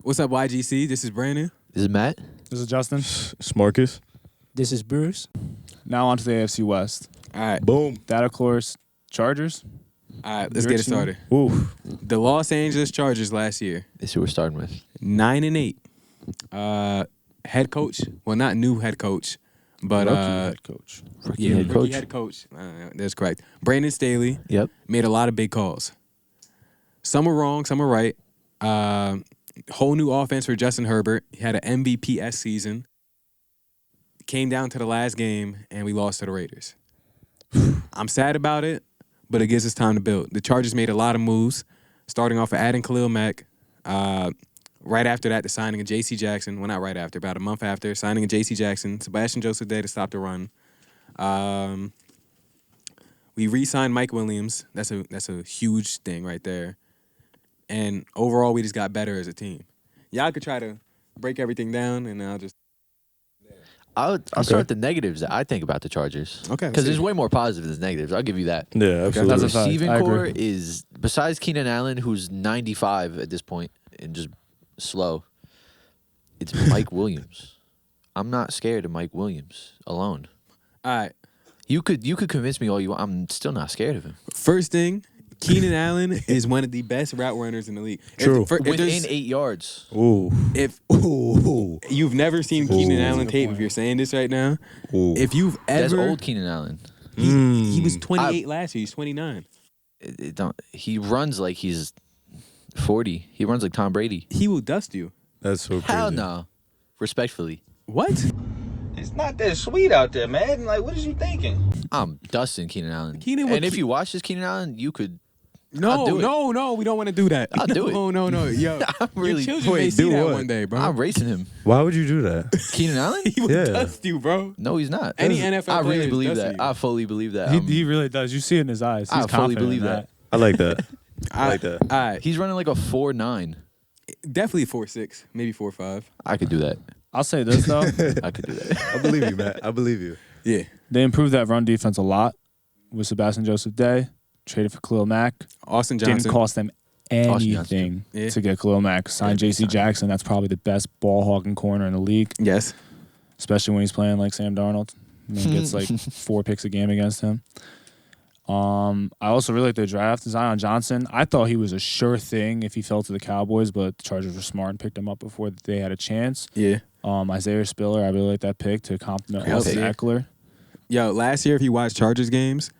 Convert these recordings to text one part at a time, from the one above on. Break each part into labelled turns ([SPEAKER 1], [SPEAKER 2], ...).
[SPEAKER 1] What's up, YGC? This is Brandon.
[SPEAKER 2] This is Matt.
[SPEAKER 3] This is Justin.
[SPEAKER 4] It's Marcus.
[SPEAKER 5] This is Bruce.
[SPEAKER 3] Now on to the AFC West.
[SPEAKER 1] All right.
[SPEAKER 4] Boom.
[SPEAKER 3] That, of course, Chargers.
[SPEAKER 1] All right, let's
[SPEAKER 3] Your
[SPEAKER 1] get it
[SPEAKER 3] team?
[SPEAKER 1] started.
[SPEAKER 4] Ooh.
[SPEAKER 1] The Los Angeles Chargers last year,
[SPEAKER 2] This is who we're starting with.
[SPEAKER 1] 9-8. Head coach, well, not new head coach, but
[SPEAKER 3] Rookie head coach.
[SPEAKER 1] yeah,
[SPEAKER 2] head
[SPEAKER 1] rookie
[SPEAKER 2] coach.
[SPEAKER 1] head coach. That's correct. Brandon Staley
[SPEAKER 2] Yep.
[SPEAKER 1] made a lot of big calls. Some were wrong, some were right. Whole new offense for Justin Herbert. He had an MVP-esque season. Came down to the last game, and we lost to the Raiders. I'm sad about it, but it gives us time to build. The Chargers made a lot of moves, starting off with adding Khalil Mack. Right after that, the signing of J.C. Jackson. Well, not right after, about a month after, signing of J.C. Jackson. Sebastian Joseph Day to stop the run. We re-signed Mike Williams. That's a huge thing right there. And overall, we just got better as a team. Y'all could try to break everything down, and I'll just...
[SPEAKER 2] I'll start with the negatives that I think about the Chargers.
[SPEAKER 1] Okay.
[SPEAKER 2] Because there's way more positive than negatives. I'll give you that.
[SPEAKER 4] Yeah, absolutely.
[SPEAKER 3] That's
[SPEAKER 2] The
[SPEAKER 3] a fact.
[SPEAKER 2] receiving
[SPEAKER 3] I agree.
[SPEAKER 2] core is, besides Keenan Allen, who's 95 at this point and just slow, it's Mike Williams. I'm not scared of Mike Williams alone.
[SPEAKER 1] All right.
[SPEAKER 2] You could convince me all you want. I'm still not scared of him.
[SPEAKER 1] First thing, Keenan Allen is one of the best route runners in the league.
[SPEAKER 4] True.
[SPEAKER 1] If
[SPEAKER 2] Within
[SPEAKER 1] there's-
[SPEAKER 2] 8 yards.
[SPEAKER 4] Ooh.
[SPEAKER 1] if
[SPEAKER 4] Ooh.
[SPEAKER 1] you've never seen Keenan Allen tape, if you're saying this right now,
[SPEAKER 4] Ooh.
[SPEAKER 1] if you've
[SPEAKER 2] That's
[SPEAKER 1] ever...
[SPEAKER 2] old Keenan Allen.
[SPEAKER 1] He was 28 last year. He's 29.
[SPEAKER 2] He runs like he's 40. He runs like Tom Brady.
[SPEAKER 1] He will dust you.
[SPEAKER 4] That's so crazy.
[SPEAKER 2] Hell no. Respectfully.
[SPEAKER 1] What?
[SPEAKER 6] It's not that sweet out there, man. Like, what is you thinking?
[SPEAKER 2] I'm dusting Keenan Allen.
[SPEAKER 1] Keenan would
[SPEAKER 2] and if
[SPEAKER 1] keep-
[SPEAKER 2] you watch this Keenan Allen, you could. I'll
[SPEAKER 1] No,
[SPEAKER 2] do it.
[SPEAKER 1] no, we don't want to do that.
[SPEAKER 2] I'll do it.
[SPEAKER 1] No. Yo,
[SPEAKER 2] I'm really.
[SPEAKER 1] your children may
[SPEAKER 4] Wait,
[SPEAKER 1] see
[SPEAKER 4] do
[SPEAKER 1] that
[SPEAKER 4] what?
[SPEAKER 1] one day, bro.
[SPEAKER 2] I'm racing him.
[SPEAKER 4] Why would you do that?
[SPEAKER 2] Keenan Allen?
[SPEAKER 1] He will
[SPEAKER 4] Yeah.
[SPEAKER 1] dust you, bro.
[SPEAKER 2] No, he's not.
[SPEAKER 1] Any NFL
[SPEAKER 2] I
[SPEAKER 1] player
[SPEAKER 2] really
[SPEAKER 1] is
[SPEAKER 2] believe
[SPEAKER 1] dusting
[SPEAKER 2] that.
[SPEAKER 1] you.
[SPEAKER 2] I fully believe that.
[SPEAKER 3] He really does. You see it in his eyes. He's
[SPEAKER 2] I fully
[SPEAKER 3] confident
[SPEAKER 2] believe
[SPEAKER 3] in
[SPEAKER 2] that.
[SPEAKER 4] I like that. I like that.
[SPEAKER 1] All right.
[SPEAKER 2] He's running like a 4.9.
[SPEAKER 1] Definitely 4.6, maybe 4.5.
[SPEAKER 2] I could do that.
[SPEAKER 3] I'll say this, though.
[SPEAKER 2] I could do that.
[SPEAKER 4] I believe you, Matt. I believe you.
[SPEAKER 1] Yeah.
[SPEAKER 3] They improved that run defense a lot with Sebastian Joseph Day. Traded for Khalil Mack.
[SPEAKER 1] Austin Johnson.
[SPEAKER 3] Didn't cost them anything
[SPEAKER 1] Yeah.
[SPEAKER 3] to get Khalil Mack. Signed J.C. Jackson. That's probably the best ball-hawking corner in the league,
[SPEAKER 1] Yes.
[SPEAKER 3] especially when he's playing like Sam Darnold. He gets like 4 picks a game against him. I also really like the draft. Zion Johnson. I thought he was a sure thing if he fell to the Cowboys, but the Chargers were smart and picked him up before they had a chance.
[SPEAKER 1] Yeah.
[SPEAKER 3] Isaiah Spiller, I really like that pick to complement
[SPEAKER 1] Great
[SPEAKER 3] Austin
[SPEAKER 1] pick.
[SPEAKER 3] Eckler.
[SPEAKER 1] Yo, last year, if you watched Chargers games,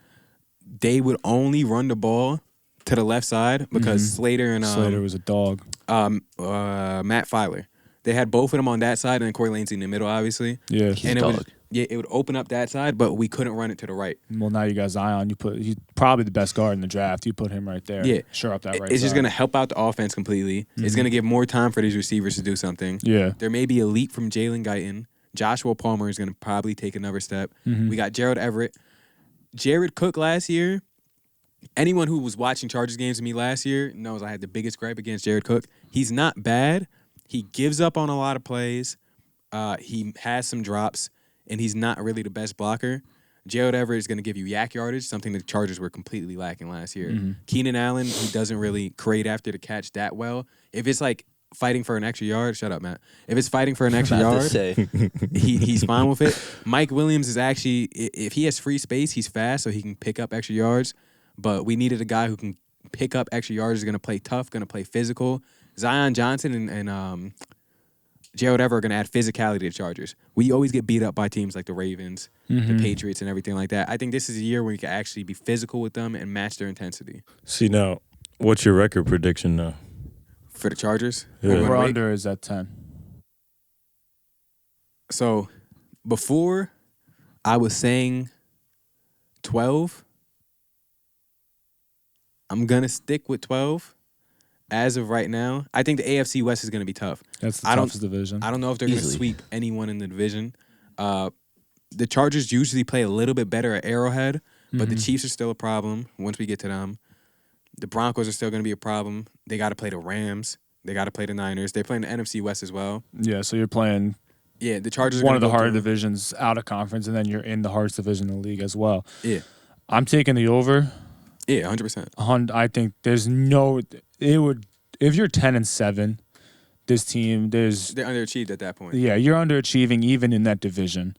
[SPEAKER 1] they would only run the ball to the left side because Slater and
[SPEAKER 3] Slater was a dog.
[SPEAKER 1] Matt Filer. They had both of them on that side, and then Corey Lane's in the middle, obviously.
[SPEAKER 3] Yeah.
[SPEAKER 2] He's
[SPEAKER 1] and
[SPEAKER 2] a
[SPEAKER 1] it would,
[SPEAKER 2] dog.
[SPEAKER 1] it would open up that side, but we couldn't run it to the right.
[SPEAKER 3] Well, now you got Zion. He's probably the best guard in the draft. You put him right there.
[SPEAKER 1] Yeah.
[SPEAKER 3] Sure up that right
[SPEAKER 1] It's just
[SPEAKER 3] side.
[SPEAKER 1] going to help out the offense completely. It's going to give more time for these receivers to do something.
[SPEAKER 3] Yeah.
[SPEAKER 1] There may be a leap from Jalen Guyton. Joshua Palmer is going to probably take another step. We got Gerald Everett. Jared Cook last year. Anyone who was watching Chargers games with me last year knows I had the biggest gripe against Jared Cook. He's not bad. He gives up on a lot of plays. He has some drops, and he's not really the best blocker. Gerald Everett is going to give you yak yardage, something the Chargers were completely lacking last year. Keenan Allen, he doesn't really create after the catch that well. If it's like fighting for an extra yard, shut up, Matt. If it's fighting for an extra
[SPEAKER 2] About to
[SPEAKER 1] yard,
[SPEAKER 2] say.
[SPEAKER 1] he's fine with it. Mike Williams is actually, if he has free space, he's fast, so he can pick up extra yards. But we needed a guy who can pick up extra yards, is going to play tough, going to play physical. Zion Johnson and Gerald Everett are going to add physicality to the Chargers. We always get beat up by teams like the Ravens, the Patriots, and everything like that. I think this is a year where you can actually be physical with them and match their intensity.
[SPEAKER 4] See, now, what's your record prediction now?
[SPEAKER 1] For the Chargers?
[SPEAKER 4] Yeah.
[SPEAKER 3] Over under is at 10.
[SPEAKER 1] So, before I was saying 12, I'm going to stick with 12 as of right now. I think the AFC West is going to be tough.
[SPEAKER 3] That's the
[SPEAKER 1] I don't-
[SPEAKER 3] toughest division.
[SPEAKER 1] I don't know if they're going to
[SPEAKER 2] Easily.
[SPEAKER 1] sweep anyone in the division. The Chargers usually play a little bit better at Arrowhead, but the Chiefs are still a problem once we get to them. The Broncos are still going to be a problem. They got to play the Rams. They got to play the Niners. They're playing the NFC West as well.
[SPEAKER 3] Yeah, so you're playing
[SPEAKER 1] Yeah, the Chargers are
[SPEAKER 3] one of
[SPEAKER 1] gonna
[SPEAKER 3] the
[SPEAKER 1] go
[SPEAKER 3] harder
[SPEAKER 1] through.
[SPEAKER 3] divisions out of conference, and then you're in the hardest division in the league as well.
[SPEAKER 1] Yeah.
[SPEAKER 3] I'm taking the over.
[SPEAKER 1] Yeah, 100%.
[SPEAKER 3] I think there's no. It would if you're 10-7, this team,
[SPEAKER 1] They're underachieved at that point.
[SPEAKER 3] yeah, you're underachieving even in that division.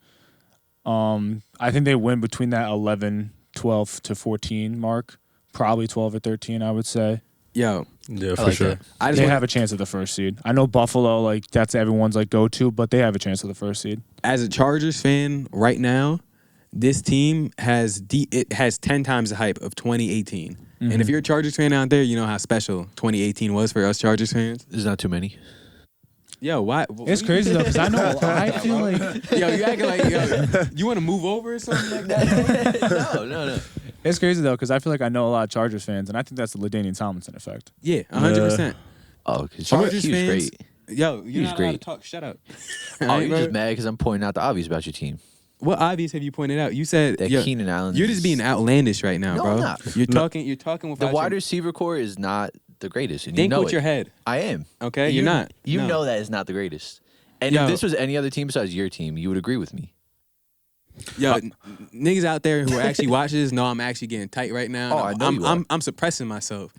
[SPEAKER 3] I think they win between that 11, 12 to 14 mark. Probably 12 or 13, I would say.
[SPEAKER 1] Yo,
[SPEAKER 4] Yeah,
[SPEAKER 2] I
[SPEAKER 4] for
[SPEAKER 2] like
[SPEAKER 4] sure.
[SPEAKER 2] that.
[SPEAKER 3] They have a chance at the first seed. I know Buffalo, like that's everyone's like go to, but they have a chance at the first seed.
[SPEAKER 1] As a Chargers fan right now, this team has 10 times the hype of 2018. And if you're a Chargers fan out there, you know how special 2018 was for us Chargers fans.
[SPEAKER 2] There's not too many.
[SPEAKER 1] Yo, why?
[SPEAKER 3] It's crazy though, because I know I feel like
[SPEAKER 1] Yo, you acting like you want to move over or something like that?
[SPEAKER 2] No.
[SPEAKER 3] it's crazy though, because I feel like I know a lot of Chargers fans, and I think that's the LaDainian Tomlinson effect.
[SPEAKER 1] Yeah, 100%.
[SPEAKER 2] Oh, because
[SPEAKER 1] Chargers
[SPEAKER 2] he was
[SPEAKER 1] fans.
[SPEAKER 2] great.
[SPEAKER 1] Yo,
[SPEAKER 2] He
[SPEAKER 1] you're
[SPEAKER 2] was
[SPEAKER 1] not allowed to
[SPEAKER 2] great.
[SPEAKER 1] talk. Shut up.
[SPEAKER 2] Oh, you're just mad because I'm pointing out the obvious about your team.
[SPEAKER 1] What obvious have you pointed out? You said
[SPEAKER 2] That
[SPEAKER 1] yo,
[SPEAKER 2] Keenan Allen.
[SPEAKER 1] you're just being outlandish right now,
[SPEAKER 2] No,
[SPEAKER 1] bro.
[SPEAKER 2] I'm not.
[SPEAKER 1] You're talking
[SPEAKER 2] The
[SPEAKER 1] without
[SPEAKER 2] wide
[SPEAKER 1] your,
[SPEAKER 2] receiver core is not the greatest, and
[SPEAKER 1] think
[SPEAKER 2] you know
[SPEAKER 1] with
[SPEAKER 2] it.
[SPEAKER 1] your head.
[SPEAKER 2] I am.
[SPEAKER 1] Okay, you're not.
[SPEAKER 2] You
[SPEAKER 1] No.
[SPEAKER 2] know that is not the greatest. And
[SPEAKER 1] Yo.
[SPEAKER 2] if this was any other team besides your team, you would agree with me.
[SPEAKER 1] Yo, niggas out there who actually watch this know I'm actually getting tight right now.
[SPEAKER 2] Oh, I know you are.
[SPEAKER 1] I'm suppressing myself.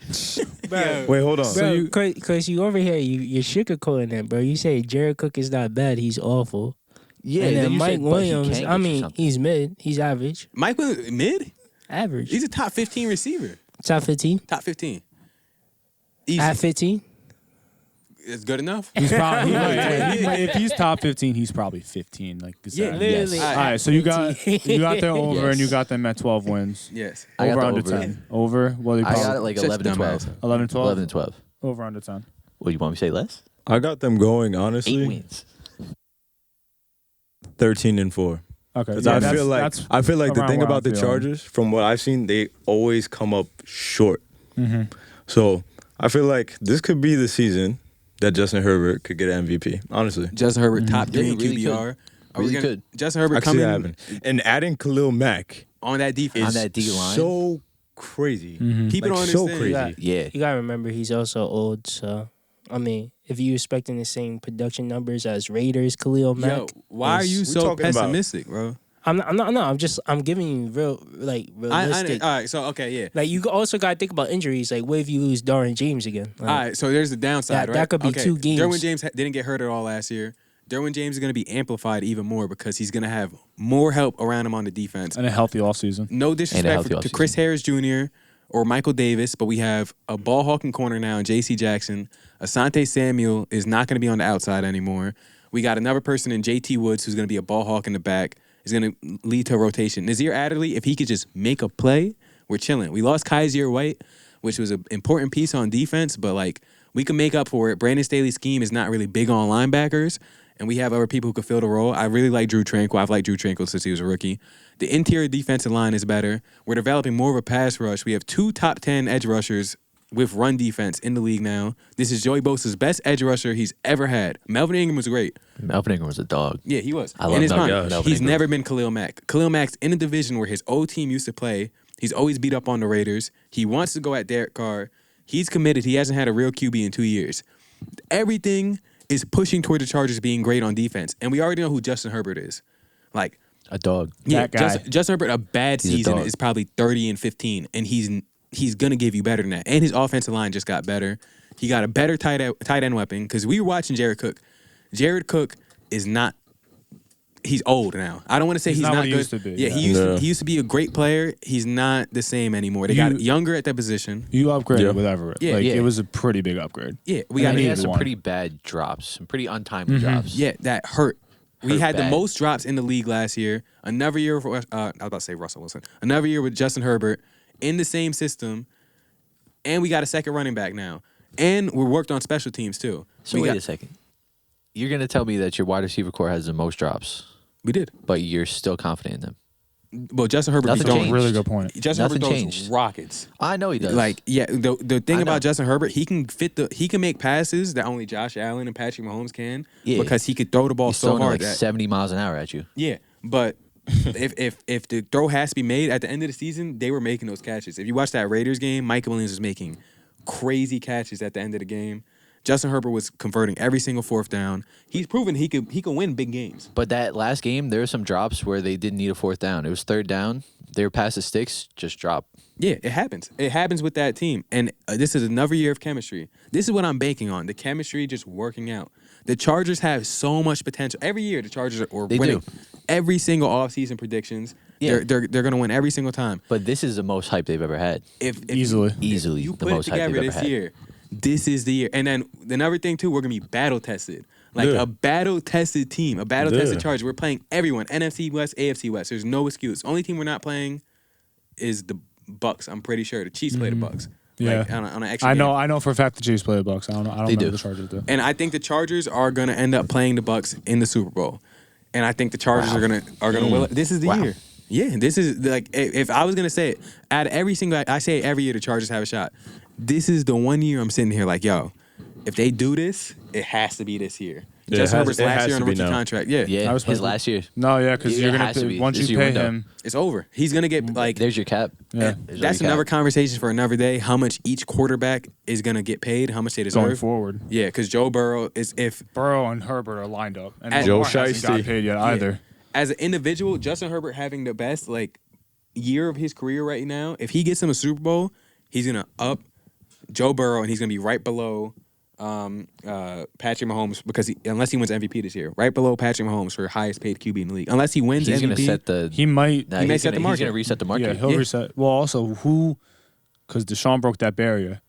[SPEAKER 5] Bro,
[SPEAKER 4] Wait, hold on.
[SPEAKER 5] bro, cause you over here, you're sugarcoating it, bro. You say Jared Cook is not bad, he's awful.
[SPEAKER 2] Yeah,
[SPEAKER 5] and then
[SPEAKER 2] you
[SPEAKER 5] Mike
[SPEAKER 2] said, but he
[SPEAKER 5] Williams,
[SPEAKER 2] can get
[SPEAKER 5] I
[SPEAKER 2] you
[SPEAKER 5] mean,
[SPEAKER 2] something.
[SPEAKER 5] he's mid, he's average,
[SPEAKER 1] Mike Williams, mid?
[SPEAKER 5] average.
[SPEAKER 1] He's a top 15 receiver.
[SPEAKER 5] Top 15,
[SPEAKER 1] Top 15. Easy.
[SPEAKER 5] at 15.
[SPEAKER 1] It's good enough.
[SPEAKER 3] He's probably if he's top 15, he's probably 15. Like
[SPEAKER 5] Yeah, literally.
[SPEAKER 2] Yes.
[SPEAKER 3] All right, so you got them over,
[SPEAKER 2] Yes.
[SPEAKER 3] and you got them at 12 wins.
[SPEAKER 1] Yes.
[SPEAKER 2] I got
[SPEAKER 3] Over
[SPEAKER 2] the
[SPEAKER 3] under
[SPEAKER 2] over.
[SPEAKER 3] 10. Over. Well, they
[SPEAKER 2] I
[SPEAKER 3] probably
[SPEAKER 2] got it like
[SPEAKER 1] Such
[SPEAKER 2] 11 to 12.
[SPEAKER 1] dumbass.
[SPEAKER 3] 11, 12.
[SPEAKER 2] 11 to 12.
[SPEAKER 3] Over under 10.
[SPEAKER 2] What, you want me to say less?
[SPEAKER 4] I got them going
[SPEAKER 2] 8
[SPEAKER 4] honestly
[SPEAKER 2] wins.
[SPEAKER 4] 13-4.
[SPEAKER 3] Okay.
[SPEAKER 4] 'Cause
[SPEAKER 3] yeah,
[SPEAKER 4] I
[SPEAKER 3] that's-
[SPEAKER 4] feel like
[SPEAKER 3] that's
[SPEAKER 4] the
[SPEAKER 3] around
[SPEAKER 4] thing
[SPEAKER 3] where
[SPEAKER 4] about
[SPEAKER 3] I'm
[SPEAKER 4] the
[SPEAKER 3] feeling.
[SPEAKER 4] Chargers, from what I've seen, they always come up short.
[SPEAKER 3] Mm-hmm.
[SPEAKER 4] So I feel like this could be the season that Justin Herbert could get an MVP. Honestly,
[SPEAKER 1] Justin Herbert, top
[SPEAKER 2] Yeah,
[SPEAKER 1] 3
[SPEAKER 2] he
[SPEAKER 1] in
[SPEAKER 2] really
[SPEAKER 1] QBR. Are we
[SPEAKER 2] Really
[SPEAKER 1] gonna,
[SPEAKER 2] could.
[SPEAKER 1] Justin
[SPEAKER 4] I
[SPEAKER 1] Herbert
[SPEAKER 4] can see that
[SPEAKER 1] coming
[SPEAKER 4] happen. And adding Khalil Mack
[SPEAKER 1] on that defense.
[SPEAKER 2] On that D
[SPEAKER 4] is
[SPEAKER 2] line.
[SPEAKER 4] so crazy.
[SPEAKER 1] People
[SPEAKER 4] Like,
[SPEAKER 1] don't
[SPEAKER 4] so
[SPEAKER 1] understand.
[SPEAKER 4] crazy.
[SPEAKER 2] Yeah.
[SPEAKER 5] You gotta remember he's also old, so I mean, if you expecting the same production numbers as Raiders, Khalil Mack,
[SPEAKER 1] Yo, why are you
[SPEAKER 4] we
[SPEAKER 1] so
[SPEAKER 4] talking about-
[SPEAKER 1] pessimistic, bro?
[SPEAKER 5] I'm not. I'm giving you realistic.
[SPEAKER 1] All right, so okay, yeah.
[SPEAKER 5] Like you also gotta think about injuries. Like, what if you lose Darren James again? Like,
[SPEAKER 1] All right, so there's the downside,
[SPEAKER 5] That
[SPEAKER 1] right?
[SPEAKER 5] could be 2 games.
[SPEAKER 1] Derwin James didn't get hurt at all last year. Derwin James is going to be amplified even more because he's going to have more help around him on the defense.
[SPEAKER 3] And a healthy offseason.
[SPEAKER 1] No
[SPEAKER 2] And a
[SPEAKER 1] disrespect
[SPEAKER 2] healthy
[SPEAKER 1] to Chris
[SPEAKER 2] offseason.
[SPEAKER 1] Harris Jr. or Michael Davis, but we have a ball hawking corner now in J.C. Jackson. Asante Samuel is not going to be on the outside anymore. We got another person in J.T. Woods who's going to be a ball hawk in the back. Is going to lead to a rotation. Nazir Adderley, if he could just make a play, we're chilling. We lost Kaiser White, which was an important piece on defense, but like we can make up for it. Brandon Staley's scheme is not really big on linebackers, and we have other people who could fill the role. I really like Drew Tranquil. I've liked Drew Tranquil since he was a rookie. The interior defensive line is better. We're developing more of a pass rush. We have 2 top 10 edge rushers with run defense in the league now. This is Joey Bosa's best edge rusher he's ever had. Melvin Ingram was great.
[SPEAKER 2] Melvin Ingram was a dog.
[SPEAKER 1] Yeah, he was.
[SPEAKER 2] I love
[SPEAKER 1] In his
[SPEAKER 2] Melvin-
[SPEAKER 1] mind,
[SPEAKER 2] Melvin
[SPEAKER 1] he's
[SPEAKER 2] Ingram.
[SPEAKER 1] never been Khalil Mack. Khalil Mack's in a division where his old team used to play. He's always beat up on the Raiders. He wants to go at Derek Carr. He's committed. He hasn't had a real QB in 2 years. Everything is pushing toward the Chargers being great on defense. And we already know who Justin Herbert is. Like,
[SPEAKER 2] A dog.
[SPEAKER 1] yeah,
[SPEAKER 3] That guy.
[SPEAKER 1] Justin Herbert, a bad
[SPEAKER 2] He's a
[SPEAKER 1] season
[SPEAKER 2] dog.
[SPEAKER 1] is probably 30-15, and he's gonna give you better than that. And his offensive line just got better. He got a better tight end weapon because we were watching Jared Cook. Jared Cook is not. He's old now. I don't want to say
[SPEAKER 3] He's
[SPEAKER 1] he's
[SPEAKER 3] not
[SPEAKER 1] not
[SPEAKER 3] what he
[SPEAKER 1] good.
[SPEAKER 3] used to be,
[SPEAKER 1] Yeah,
[SPEAKER 3] yeah.
[SPEAKER 1] he used to be a great player. He's not the same anymore. They got younger at that position.
[SPEAKER 3] You upgraded
[SPEAKER 4] Yeah.
[SPEAKER 3] with Everett.
[SPEAKER 1] Yeah.
[SPEAKER 3] Like,
[SPEAKER 1] Yeah.
[SPEAKER 3] it was a pretty big upgrade.
[SPEAKER 1] Yeah, we
[SPEAKER 2] We
[SPEAKER 1] got
[SPEAKER 3] he
[SPEAKER 2] he
[SPEAKER 3] needed
[SPEAKER 2] had some
[SPEAKER 3] one.
[SPEAKER 2] pretty bad drops, some pretty untimely drops.
[SPEAKER 1] yeah that hurt. We
[SPEAKER 2] Hurt
[SPEAKER 1] had the
[SPEAKER 2] bad.
[SPEAKER 1] most drops in the league last year. Another year for I was about to say Russell Wilson. Another year with Justin Herbert in the same system, and we got a second running back now, and we're worked on special teams too.
[SPEAKER 2] So
[SPEAKER 1] we
[SPEAKER 2] wait
[SPEAKER 1] got,
[SPEAKER 2] a second. You're going to tell me that your wide receiver core has the most drops,
[SPEAKER 1] We did.
[SPEAKER 2] but you're still confident in them.
[SPEAKER 1] Well, Justin Herbert
[SPEAKER 2] Nothing
[SPEAKER 1] be throwing
[SPEAKER 2] changed.
[SPEAKER 3] Really good point.
[SPEAKER 1] Justin
[SPEAKER 2] Nothing
[SPEAKER 1] Herbert throws
[SPEAKER 2] changed.
[SPEAKER 1] rockets.
[SPEAKER 2] I know he does.
[SPEAKER 1] Like, yeah, the thing
[SPEAKER 2] I
[SPEAKER 1] about
[SPEAKER 2] know.
[SPEAKER 1] Justin Herbert, he can make passes that only Josh Allen and Patrick Mahomes can.
[SPEAKER 2] Yeah.
[SPEAKER 1] Because he could throw the ball
[SPEAKER 2] he's
[SPEAKER 1] so
[SPEAKER 2] throwing it
[SPEAKER 1] hard
[SPEAKER 2] like
[SPEAKER 1] that
[SPEAKER 2] 70 miles an hour at you.
[SPEAKER 1] yeah, but if the throw has to be made at the end of the season, they were making those catches. If you watch that Raiders game, Mike Williams was making crazy catches at the end of the game. Justin Herbert was converting every single fourth down. He's proven he could win big games.
[SPEAKER 2] But that last game, there were some drops where they didn't need a fourth down. It was third down. They were past the sticks, just drop.
[SPEAKER 1] Yeah, it happens. It happens with that team. And this is another year of chemistry. This is what I'm banking on. The chemistry just working out. The Chargers have so much potential. Every year, the Chargers are winning.
[SPEAKER 2] Do.
[SPEAKER 1] Every single offseason predictions.
[SPEAKER 2] Yeah.
[SPEAKER 1] They're going to win every single time.
[SPEAKER 2] But this is the most hype they've ever had.
[SPEAKER 1] If
[SPEAKER 3] Easily.
[SPEAKER 2] Easily
[SPEAKER 1] you
[SPEAKER 2] the
[SPEAKER 1] put it
[SPEAKER 2] most hype they've
[SPEAKER 1] together
[SPEAKER 2] ever
[SPEAKER 1] this
[SPEAKER 2] had.
[SPEAKER 1] year, this is the year. And then another thing, too, we're going to be battle-tested. Like
[SPEAKER 4] Yeah.
[SPEAKER 1] a battle-tested team, a battle-tested
[SPEAKER 4] Yeah.
[SPEAKER 1] Chargers. We're playing everyone, NFC West, AFC West. There's no excuse. Only team we're not playing is the Bucks. I'm pretty sure. The Chiefs play the Bucks. Like,
[SPEAKER 3] Yeah.
[SPEAKER 1] on an extra
[SPEAKER 3] I
[SPEAKER 1] game.
[SPEAKER 3] know for a fact the Chiefs play the Bucks. I don't
[SPEAKER 2] They
[SPEAKER 3] know
[SPEAKER 2] do.
[SPEAKER 3] the Chargers do.
[SPEAKER 1] And I think the Chargers are going to end up playing the Bucks in the Super Bowl. And I think the Chargers are going to will it. This is the
[SPEAKER 2] Wow.
[SPEAKER 1] year. Yeah, this is like if I was going to say it, out of every single I say every year the Chargers have a shot. This is the one year I'm sitting here like, yo, if they do this, it has to be this year.
[SPEAKER 4] Yeah,
[SPEAKER 1] Justin
[SPEAKER 4] it has-
[SPEAKER 1] Herbert's
[SPEAKER 4] it
[SPEAKER 1] last
[SPEAKER 4] has
[SPEAKER 1] year on
[SPEAKER 4] to
[SPEAKER 1] a
[SPEAKER 4] be
[SPEAKER 1] rookie
[SPEAKER 4] now.
[SPEAKER 1] contract. Yeah.
[SPEAKER 2] Yeah,
[SPEAKER 3] I respect
[SPEAKER 2] his
[SPEAKER 3] it.
[SPEAKER 2] last year.
[SPEAKER 3] No, yeah, because
[SPEAKER 2] It
[SPEAKER 3] you're
[SPEAKER 2] has to
[SPEAKER 3] gonna
[SPEAKER 2] be.
[SPEAKER 3] once
[SPEAKER 2] This
[SPEAKER 3] you
[SPEAKER 2] year
[SPEAKER 3] pay
[SPEAKER 2] window.
[SPEAKER 3] him.
[SPEAKER 1] It's over. He's going to get like
[SPEAKER 2] There's your cap.
[SPEAKER 3] Yeah.
[SPEAKER 2] There's
[SPEAKER 1] that's
[SPEAKER 2] your
[SPEAKER 1] another
[SPEAKER 2] cap.
[SPEAKER 1] conversation for another day. How much each quarterback is going to get paid, how much they deserve.
[SPEAKER 3] Going forward.
[SPEAKER 1] Yeah, because Joe Burrow is if
[SPEAKER 3] Burrow and Herbert are lined up, and
[SPEAKER 1] And-
[SPEAKER 3] Lamar
[SPEAKER 4] Joe
[SPEAKER 3] hasn't got
[SPEAKER 4] Shiesty.
[SPEAKER 3] paid yet either.
[SPEAKER 1] as an individual, Justin Herbert having the best like year of his career right now, if he gets him a Super Bowl, he's gonna up Joe Burrow and he's gonna be right below Patrick Mahomes because unless he wins MVP this year, right below Patrick Mahomes for highest paid QB in the league. Unless he wins
[SPEAKER 2] He's
[SPEAKER 1] MVP,
[SPEAKER 2] going to set the.
[SPEAKER 3] He might.
[SPEAKER 2] Nah,
[SPEAKER 1] he may
[SPEAKER 2] he's
[SPEAKER 1] set the
[SPEAKER 2] gonna-
[SPEAKER 1] market.
[SPEAKER 2] He's going to reset the market.
[SPEAKER 3] Yeah, he'll
[SPEAKER 1] Yeah.
[SPEAKER 3] reset. Well, also who? Because Deshaun broke that barrier.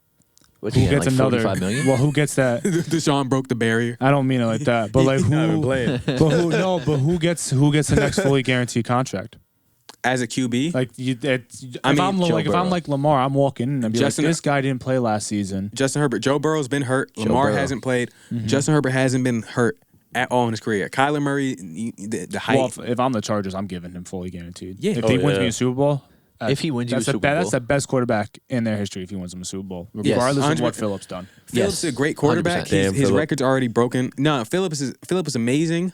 [SPEAKER 2] What's
[SPEAKER 3] Who
[SPEAKER 2] he getting,
[SPEAKER 3] gets
[SPEAKER 2] like
[SPEAKER 3] another?
[SPEAKER 2] 45 million?
[SPEAKER 3] Well, who gets that?
[SPEAKER 1] Deshaun broke the barrier.
[SPEAKER 3] I don't mean it like that, but like
[SPEAKER 4] He's not even
[SPEAKER 3] who?
[SPEAKER 4] playing.
[SPEAKER 3] But who? No, but who gets the next fully guaranteed contract?
[SPEAKER 1] As a QB,
[SPEAKER 3] Like you, if
[SPEAKER 1] I mean,
[SPEAKER 3] I'm
[SPEAKER 2] Joe
[SPEAKER 3] like if I'm
[SPEAKER 2] Burrow.
[SPEAKER 3] like Lamar, I'm walking in and be
[SPEAKER 1] Justin-
[SPEAKER 3] like, this guy didn't play last season.
[SPEAKER 1] Justin Herbert, Joe Burrow's been hurt. Lamar
[SPEAKER 2] Burrow.
[SPEAKER 1] hasn't played. Justin Herbert hasn't been hurt at all in his career. Kyler Murray, the height.
[SPEAKER 3] Well, if I'm the Chargers, I'm giving him fully guaranteed.
[SPEAKER 1] Yeah.
[SPEAKER 3] If
[SPEAKER 1] Oh,
[SPEAKER 3] he wins me
[SPEAKER 4] yeah.
[SPEAKER 3] a Super Bowl,
[SPEAKER 2] If he wins you a
[SPEAKER 3] that's
[SPEAKER 2] Super
[SPEAKER 3] that's
[SPEAKER 2] Bowl.
[SPEAKER 3] the best quarterback in their history if he wins him a Super Bowl,
[SPEAKER 2] Yes,
[SPEAKER 3] regardless of
[SPEAKER 1] 100%.
[SPEAKER 3] what Phillips done.
[SPEAKER 1] Phillips
[SPEAKER 2] Yes,
[SPEAKER 1] is a great quarterback.
[SPEAKER 2] 100%.
[SPEAKER 4] Damn,
[SPEAKER 1] His
[SPEAKER 4] Phillip.
[SPEAKER 1] record's already broken. No, Phillips is amazing.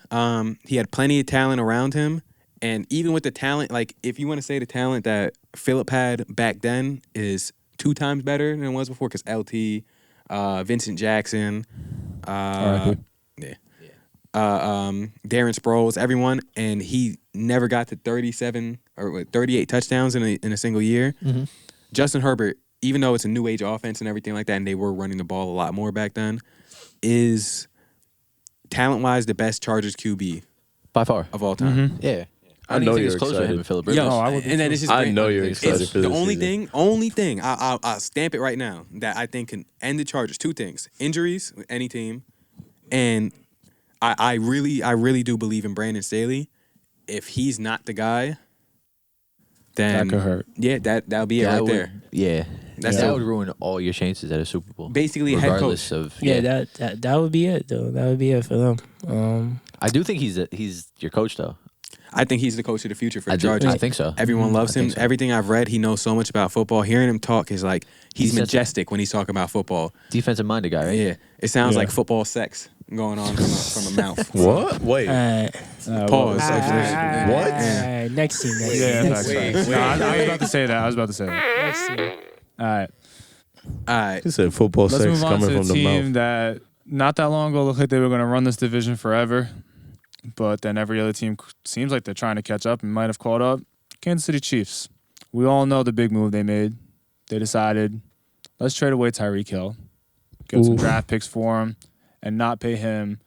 [SPEAKER 1] He had plenty of talent around him, and even with the talent, like if you want to say the talent that Phillip had back then is 2 times better than it was before, because LT, Vincent Jackson,
[SPEAKER 3] R.I.P.
[SPEAKER 1] Darren Sproles, everyone, and he never got to 37 or 38 touchdowns in a single year.
[SPEAKER 2] Mm-hmm.
[SPEAKER 1] Justin Herbert, even though it's a new age offense and everything like that, and they were running the ball a lot more back then, is talent-wise the best Chargers QB
[SPEAKER 2] By far.
[SPEAKER 1] of all time.
[SPEAKER 2] Yeah.
[SPEAKER 4] I
[SPEAKER 2] don't
[SPEAKER 4] know
[SPEAKER 2] even think
[SPEAKER 4] you're
[SPEAKER 2] it's closer to him
[SPEAKER 4] excited.
[SPEAKER 2] and Philip
[SPEAKER 1] Yo,
[SPEAKER 2] Rivers.
[SPEAKER 3] No, I would be
[SPEAKER 1] and then
[SPEAKER 3] too.
[SPEAKER 1] it's just
[SPEAKER 4] I
[SPEAKER 1] great.
[SPEAKER 4] know you're
[SPEAKER 2] It's
[SPEAKER 4] excited for
[SPEAKER 1] The
[SPEAKER 4] this
[SPEAKER 1] only
[SPEAKER 4] season.
[SPEAKER 1] thing, I'll stamp it right now that I think can end the Chargers. 2 things: injuries with any team, and I really do believe in Brandon Staley. If he's not the guy, then
[SPEAKER 3] That could hurt.
[SPEAKER 1] Yeah, that'll be it
[SPEAKER 2] That
[SPEAKER 1] right
[SPEAKER 2] would,
[SPEAKER 1] there.
[SPEAKER 2] Yeah.
[SPEAKER 1] That's
[SPEAKER 2] that
[SPEAKER 1] it.
[SPEAKER 2] would ruin all your chances at a Super Bowl.
[SPEAKER 1] Basically, a head
[SPEAKER 2] regardless
[SPEAKER 1] coach.
[SPEAKER 2] of
[SPEAKER 5] Yeah, that would be it though. That would be it for them.
[SPEAKER 2] I do think he's your coach though.
[SPEAKER 1] I think he's the coach of the future for the
[SPEAKER 2] I do.
[SPEAKER 1] Chargers.
[SPEAKER 2] I think so.
[SPEAKER 1] Everyone loves
[SPEAKER 2] I
[SPEAKER 1] him.
[SPEAKER 2] think so.
[SPEAKER 1] Everything I've read, he knows so much about football. Hearing him talk is like he's
[SPEAKER 2] He's such a-
[SPEAKER 1] majestic when he's talking about football.
[SPEAKER 2] Defensive minded guy, right?
[SPEAKER 1] Yeah, it sounds
[SPEAKER 3] Yeah.
[SPEAKER 1] like football sex going on from a mouth.
[SPEAKER 4] What? Wait.
[SPEAKER 1] Pause.
[SPEAKER 5] Alright, next team. Next
[SPEAKER 3] Yeah,
[SPEAKER 5] team.
[SPEAKER 3] facts, facts. No, I was about to say that.
[SPEAKER 5] Next team.
[SPEAKER 3] All right.
[SPEAKER 1] All right.
[SPEAKER 4] He said football
[SPEAKER 3] Let's
[SPEAKER 4] sex
[SPEAKER 3] move on
[SPEAKER 4] coming
[SPEAKER 3] to a
[SPEAKER 4] from the
[SPEAKER 3] team
[SPEAKER 4] mouth.
[SPEAKER 3] that not that long ago looked like they were going to run this division forever, but then every other team seems like they're trying to catch up and might have caught up. Kansas City Chiefs. We all know the big move they made. They decided, let's trade away Tyreek Hill, get some
[SPEAKER 4] Ooh.
[SPEAKER 3] draft picks for him, and not pay him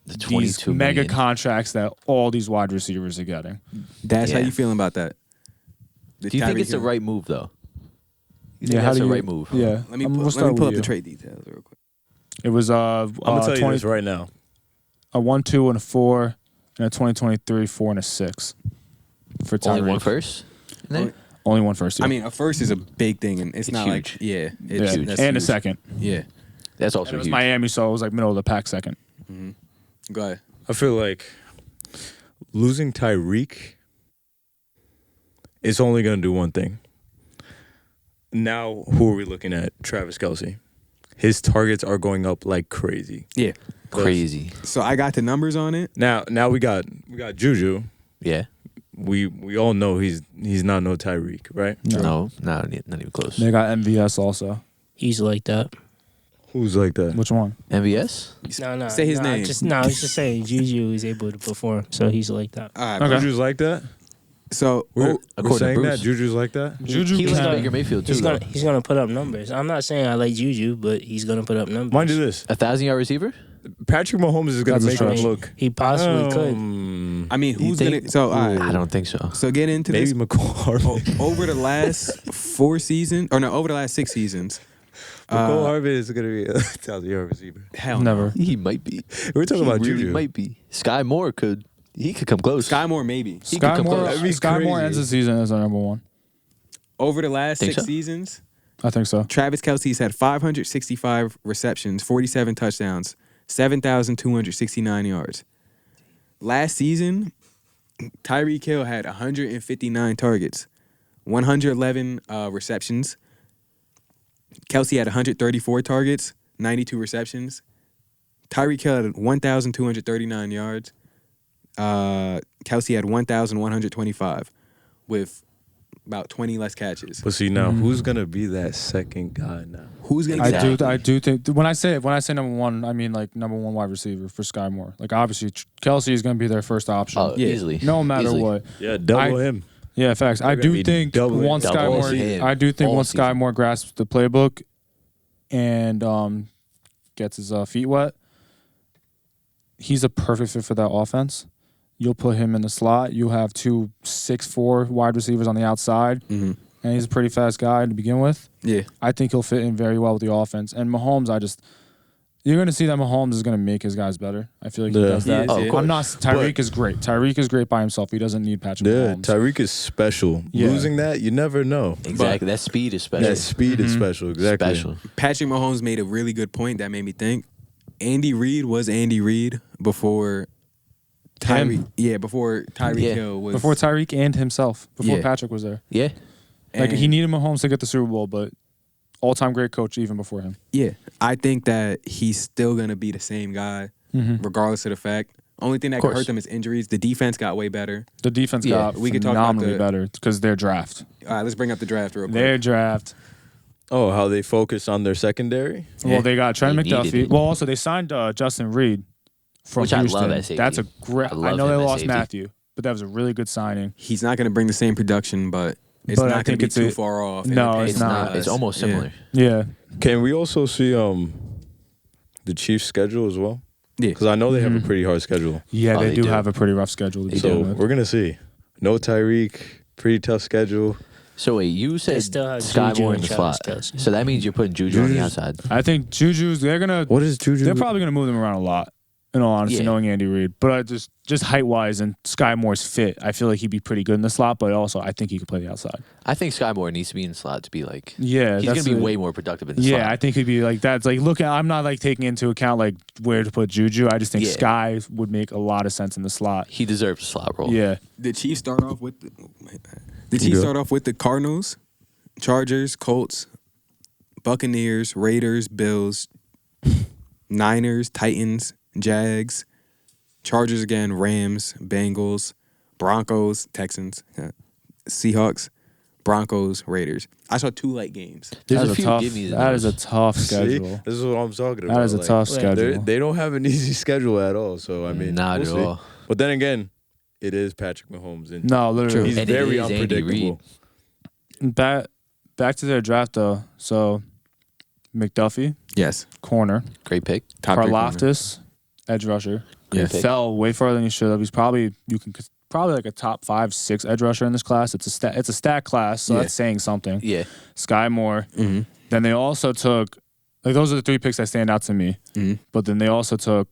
[SPEAKER 2] The
[SPEAKER 3] these
[SPEAKER 2] 22
[SPEAKER 3] mega
[SPEAKER 2] million.
[SPEAKER 3] contracts that all these wide receivers are getting.
[SPEAKER 1] That's how
[SPEAKER 2] Yeah.
[SPEAKER 1] you feeling about that? The
[SPEAKER 2] Do you think
[SPEAKER 1] Tyreek
[SPEAKER 2] it's the
[SPEAKER 1] Hill.
[SPEAKER 2] right move though? You think
[SPEAKER 3] how
[SPEAKER 2] that's
[SPEAKER 3] do
[SPEAKER 2] the
[SPEAKER 3] you-
[SPEAKER 2] right move?
[SPEAKER 3] Yeah.
[SPEAKER 1] Let me
[SPEAKER 3] we'll
[SPEAKER 1] pull
[SPEAKER 3] start
[SPEAKER 1] up
[SPEAKER 3] with
[SPEAKER 1] the
[SPEAKER 3] you.
[SPEAKER 1] trade details real quick.
[SPEAKER 3] It was
[SPEAKER 4] I'm gonna tell you
[SPEAKER 3] 20,
[SPEAKER 4] this right now.
[SPEAKER 3] a 1, 2, and a 4, and a 2023 4 and a 6 for Tyreek.
[SPEAKER 2] Only one first? in there?
[SPEAKER 3] Only one first. Yeah.
[SPEAKER 1] I mean, a first is a big thing, and it's not
[SPEAKER 2] huge.
[SPEAKER 1] like yeah,
[SPEAKER 3] yeah.
[SPEAKER 1] it's,
[SPEAKER 2] huge.
[SPEAKER 1] that's
[SPEAKER 3] and a
[SPEAKER 1] huge.
[SPEAKER 3] second.
[SPEAKER 1] Yeah,
[SPEAKER 2] That's
[SPEAKER 3] And
[SPEAKER 2] also
[SPEAKER 3] it was
[SPEAKER 2] huge.
[SPEAKER 3] Miami, so it was like middle of the pack second.
[SPEAKER 1] go ahead.
[SPEAKER 4] I feel like losing Tyreek is only going to do one thing. Now, who are we looking at? Travis Kelce. His targets are going up like crazy.
[SPEAKER 1] Yeah.
[SPEAKER 2] Crazy.
[SPEAKER 1] So I got the numbers on it.
[SPEAKER 4] Now we got Juju.
[SPEAKER 2] Yeah.
[SPEAKER 4] We all know he's not no Tyreek, right?
[SPEAKER 2] No, not even close.
[SPEAKER 3] They got MVS also.
[SPEAKER 5] He's like that.
[SPEAKER 4] Who's like that?
[SPEAKER 3] Which one?
[SPEAKER 2] MVS?
[SPEAKER 5] No.
[SPEAKER 1] Say his name.
[SPEAKER 5] I was just saying Juju is able to perform, so he's like that.
[SPEAKER 1] All right.
[SPEAKER 3] Okay.
[SPEAKER 4] Juju's like that?
[SPEAKER 1] So
[SPEAKER 4] We're
[SPEAKER 2] According to
[SPEAKER 4] saying that?
[SPEAKER 2] Bruce.
[SPEAKER 4] Juju's like that?
[SPEAKER 3] Juju
[SPEAKER 2] He was
[SPEAKER 3] can-
[SPEAKER 2] Baker Mayfield too.
[SPEAKER 5] He's gonna put up numbers. I'm not saying I like Juju, but he's gonna put up numbers.
[SPEAKER 4] Mind you this.
[SPEAKER 2] 1,000-yard receiver?
[SPEAKER 4] Patrick Mahomes is going
[SPEAKER 3] That's
[SPEAKER 4] to
[SPEAKER 3] a
[SPEAKER 4] make him
[SPEAKER 3] stretch.
[SPEAKER 4] look.
[SPEAKER 5] He possibly could.
[SPEAKER 1] I mean,
[SPEAKER 2] You
[SPEAKER 1] who's
[SPEAKER 2] think-
[SPEAKER 1] gonna? So all
[SPEAKER 2] I
[SPEAKER 1] right.
[SPEAKER 2] don't think so.
[SPEAKER 1] So get into
[SPEAKER 4] Maybe
[SPEAKER 1] this.
[SPEAKER 4] McCall
[SPEAKER 1] Over the last 4 seasons, or no, over the last 6 seasons.
[SPEAKER 4] McCall Harvin is going to be a 1,000-yard receiver.
[SPEAKER 1] Hell no.
[SPEAKER 3] Never.
[SPEAKER 2] He might be.
[SPEAKER 4] We're talking
[SPEAKER 2] He
[SPEAKER 4] about
[SPEAKER 2] really
[SPEAKER 4] Juju.
[SPEAKER 2] might be. Sky Moore could. He could come close.
[SPEAKER 1] Sky Moore maybe.
[SPEAKER 2] He could come close.
[SPEAKER 3] Sky Moore
[SPEAKER 4] crazy.
[SPEAKER 3] ends the season as our number one.
[SPEAKER 1] Over the last
[SPEAKER 2] Think
[SPEAKER 1] 6
[SPEAKER 2] so?
[SPEAKER 1] seasons,
[SPEAKER 3] I think so.
[SPEAKER 1] Travis Kelce's had 565 receptions, 47 touchdowns, 7,269 yards. Last season, Tyreek Hill had 159 targets, 111 receptions. Kelce had 134 targets, 92 receptions. Tyreek Hill had 1,239 yards. Kelce had 1,125 with about 20 less catches.
[SPEAKER 4] But see, now, who's going to be that second guy now?
[SPEAKER 1] Who's gonna
[SPEAKER 2] Exactly.
[SPEAKER 3] I do think when I say number one, I mean like number one wide receiver for Sky Moore. Like obviously Kelsey is going to be their first option.
[SPEAKER 2] Oh,
[SPEAKER 1] Yeah.
[SPEAKER 2] easily.
[SPEAKER 3] No matter
[SPEAKER 2] Easily.
[SPEAKER 3] what.
[SPEAKER 4] Yeah, double him.
[SPEAKER 3] Yeah, facts. I
[SPEAKER 4] They're gonna
[SPEAKER 3] do
[SPEAKER 4] be
[SPEAKER 3] think
[SPEAKER 4] doubling-
[SPEAKER 3] once Sky
[SPEAKER 2] double
[SPEAKER 3] Moore,
[SPEAKER 2] him
[SPEAKER 3] I do think
[SPEAKER 2] all
[SPEAKER 3] once Sky
[SPEAKER 2] season.
[SPEAKER 3] Moore grasps the playbook and gets his feet wet, he's a perfect fit for that offense. You'll put him in the slot. You have 2 6'4" wide receivers on the outside, and he's a pretty fast guy to begin with.
[SPEAKER 1] Yeah.
[SPEAKER 3] I think he'll fit in very well with the offense. And Mahomes, you're going to see that Mahomes is going to make his guys better. I feel like he
[SPEAKER 4] Yeah.
[SPEAKER 3] does that.
[SPEAKER 1] He is, yeah.
[SPEAKER 2] Oh,
[SPEAKER 3] I'm not. Tyreek is great. Tyreek is great by himself. He doesn't need Patrick
[SPEAKER 4] Yeah,
[SPEAKER 3] Mahomes.
[SPEAKER 4] Tyreek is special.
[SPEAKER 3] Yeah.
[SPEAKER 4] Losing that, you never know.
[SPEAKER 2] Exactly. That speed is special.
[SPEAKER 4] That speed is special. Exactly.
[SPEAKER 2] Special.
[SPEAKER 1] Patrick Mahomes made a really good point that made me think. Andy Reid was Andy Reid before Tyreek.
[SPEAKER 3] Him.
[SPEAKER 1] Yeah, before Tyreek
[SPEAKER 2] Yeah.
[SPEAKER 1] Hill was.
[SPEAKER 3] Before Tyreek and himself. Before
[SPEAKER 1] Yeah.
[SPEAKER 3] Patrick was there.
[SPEAKER 2] Yeah.
[SPEAKER 3] Like
[SPEAKER 1] and-
[SPEAKER 3] he needed Mahomes to get the Super Bowl, but all-time great coach even before him.
[SPEAKER 1] Yeah, I think that he's still gonna be the same guy, regardless of the fact. Only thing that could
[SPEAKER 2] course.
[SPEAKER 1] hurt them is injuries. The defense got way better.
[SPEAKER 3] The defense
[SPEAKER 2] Yeah,
[SPEAKER 3] got
[SPEAKER 1] we could talk about
[SPEAKER 3] phenomenally
[SPEAKER 1] the-
[SPEAKER 3] better because their draft.
[SPEAKER 1] All right, let's bring up the draft real quick.
[SPEAKER 3] Their draft.
[SPEAKER 4] Oh, how they focus on their secondary?
[SPEAKER 3] Well, they got Trent
[SPEAKER 2] They needed
[SPEAKER 3] McDuffie.
[SPEAKER 2] it.
[SPEAKER 3] Well, also they signed Justin Reed from
[SPEAKER 2] Which I love
[SPEAKER 3] Houston.
[SPEAKER 2] at safety.
[SPEAKER 3] That's a great.
[SPEAKER 2] I
[SPEAKER 3] I,
[SPEAKER 2] love
[SPEAKER 3] know they
[SPEAKER 2] him at
[SPEAKER 3] lost
[SPEAKER 2] safety.
[SPEAKER 3] Matthew, but that was a really good signing.
[SPEAKER 1] He's not gonna bring the same production, but it's
[SPEAKER 3] But I
[SPEAKER 1] not gonna
[SPEAKER 3] think
[SPEAKER 1] be
[SPEAKER 3] it's
[SPEAKER 1] too
[SPEAKER 3] a-
[SPEAKER 1] far off.
[SPEAKER 3] No,
[SPEAKER 1] And
[SPEAKER 3] it's
[SPEAKER 2] It's
[SPEAKER 3] not.
[SPEAKER 2] not. It's almost
[SPEAKER 1] Yeah.
[SPEAKER 2] similar.
[SPEAKER 3] Yeah,
[SPEAKER 4] Can we also see the Chiefs' schedule as well?
[SPEAKER 1] Yeah.
[SPEAKER 4] Because I know they have a pretty hard schedule.
[SPEAKER 3] yeah,
[SPEAKER 2] Oh,
[SPEAKER 3] they
[SPEAKER 2] they
[SPEAKER 3] do
[SPEAKER 2] do.
[SPEAKER 3] have a pretty rough schedule to
[SPEAKER 2] They
[SPEAKER 3] begin
[SPEAKER 4] So
[SPEAKER 3] with.
[SPEAKER 4] we're going to see. No Tyreek, pretty tough schedule.
[SPEAKER 2] So wait, you
[SPEAKER 5] They
[SPEAKER 2] said
[SPEAKER 5] still have
[SPEAKER 2] Sky
[SPEAKER 5] Juju
[SPEAKER 2] Moore in
[SPEAKER 5] and
[SPEAKER 2] the
[SPEAKER 5] Travis
[SPEAKER 2] slot.
[SPEAKER 5] Kelce.
[SPEAKER 2] So that means you're putting Juju on the
[SPEAKER 4] Juju's-
[SPEAKER 2] outside.
[SPEAKER 3] I think Juju's. They're gonna.
[SPEAKER 4] What is Juju?
[SPEAKER 3] They're probably gonna move them around a lot. In all honesty,
[SPEAKER 2] Yeah.
[SPEAKER 3] knowing Andy Reid, but I just height wise and Sky Moore's fit, I feel like he'd be pretty good in the slot. But also, I think he could play the outside.
[SPEAKER 2] I think Sky Moore needs to be in the slot to be like.
[SPEAKER 3] Yeah,
[SPEAKER 2] He's
[SPEAKER 3] that's
[SPEAKER 2] gonna be
[SPEAKER 3] the-
[SPEAKER 2] way more productive in the
[SPEAKER 3] Yeah,
[SPEAKER 2] slot.
[SPEAKER 3] I think he'd be like that's like look. I'm not like taking into account like where to put Juju. I just think
[SPEAKER 2] Yeah.
[SPEAKER 3] Sky would make a lot of sense in the slot.
[SPEAKER 2] He deserves a slot role.
[SPEAKER 3] Yeah,
[SPEAKER 1] The Chiefs start off with the Cardinals, Chargers, Colts, Buccaneers, Raiders, Bills, Niners, Titans, Jags, Chargers again, Rams, Bengals, Broncos, Texans, Seahawks, Broncos, Raiders. I saw 2 light games.
[SPEAKER 2] There's
[SPEAKER 3] That's
[SPEAKER 2] a few
[SPEAKER 3] tough.
[SPEAKER 2] gimmies in
[SPEAKER 3] That is a
[SPEAKER 2] those.
[SPEAKER 3] tough
[SPEAKER 4] See?
[SPEAKER 3] schedule.
[SPEAKER 4] This is what I'm talking about.
[SPEAKER 3] That is a
[SPEAKER 4] Like,
[SPEAKER 3] tough
[SPEAKER 5] Wait,
[SPEAKER 3] schedule.
[SPEAKER 4] They don't have an easy schedule at all. So, I mean,
[SPEAKER 2] Not
[SPEAKER 4] we'll
[SPEAKER 2] at
[SPEAKER 4] see.
[SPEAKER 2] all.
[SPEAKER 4] But then again, it is Patrick Mahomes. And
[SPEAKER 3] No, literally.
[SPEAKER 4] he's
[SPEAKER 2] And it
[SPEAKER 4] very
[SPEAKER 2] is Andy
[SPEAKER 4] unpredictable.
[SPEAKER 3] Back to their draft though. So McDuffie,
[SPEAKER 1] Yes.
[SPEAKER 3] corner.
[SPEAKER 2] Great pick.
[SPEAKER 1] Top 3 corner.
[SPEAKER 3] Karlaftis, edge rusher.
[SPEAKER 2] Great pick.
[SPEAKER 3] Fell way farther than he should have. He's probably like a top 5, 6 edge rusher in this class. It's a stat class, so
[SPEAKER 1] Yeah.
[SPEAKER 3] that's saying something.
[SPEAKER 2] Yeah.
[SPEAKER 3] Sky Moore.
[SPEAKER 1] Mm-hmm.
[SPEAKER 3] Then they also took like those are the 3 picks that stand out to me.
[SPEAKER 1] Mm-hmm.
[SPEAKER 3] But then they also took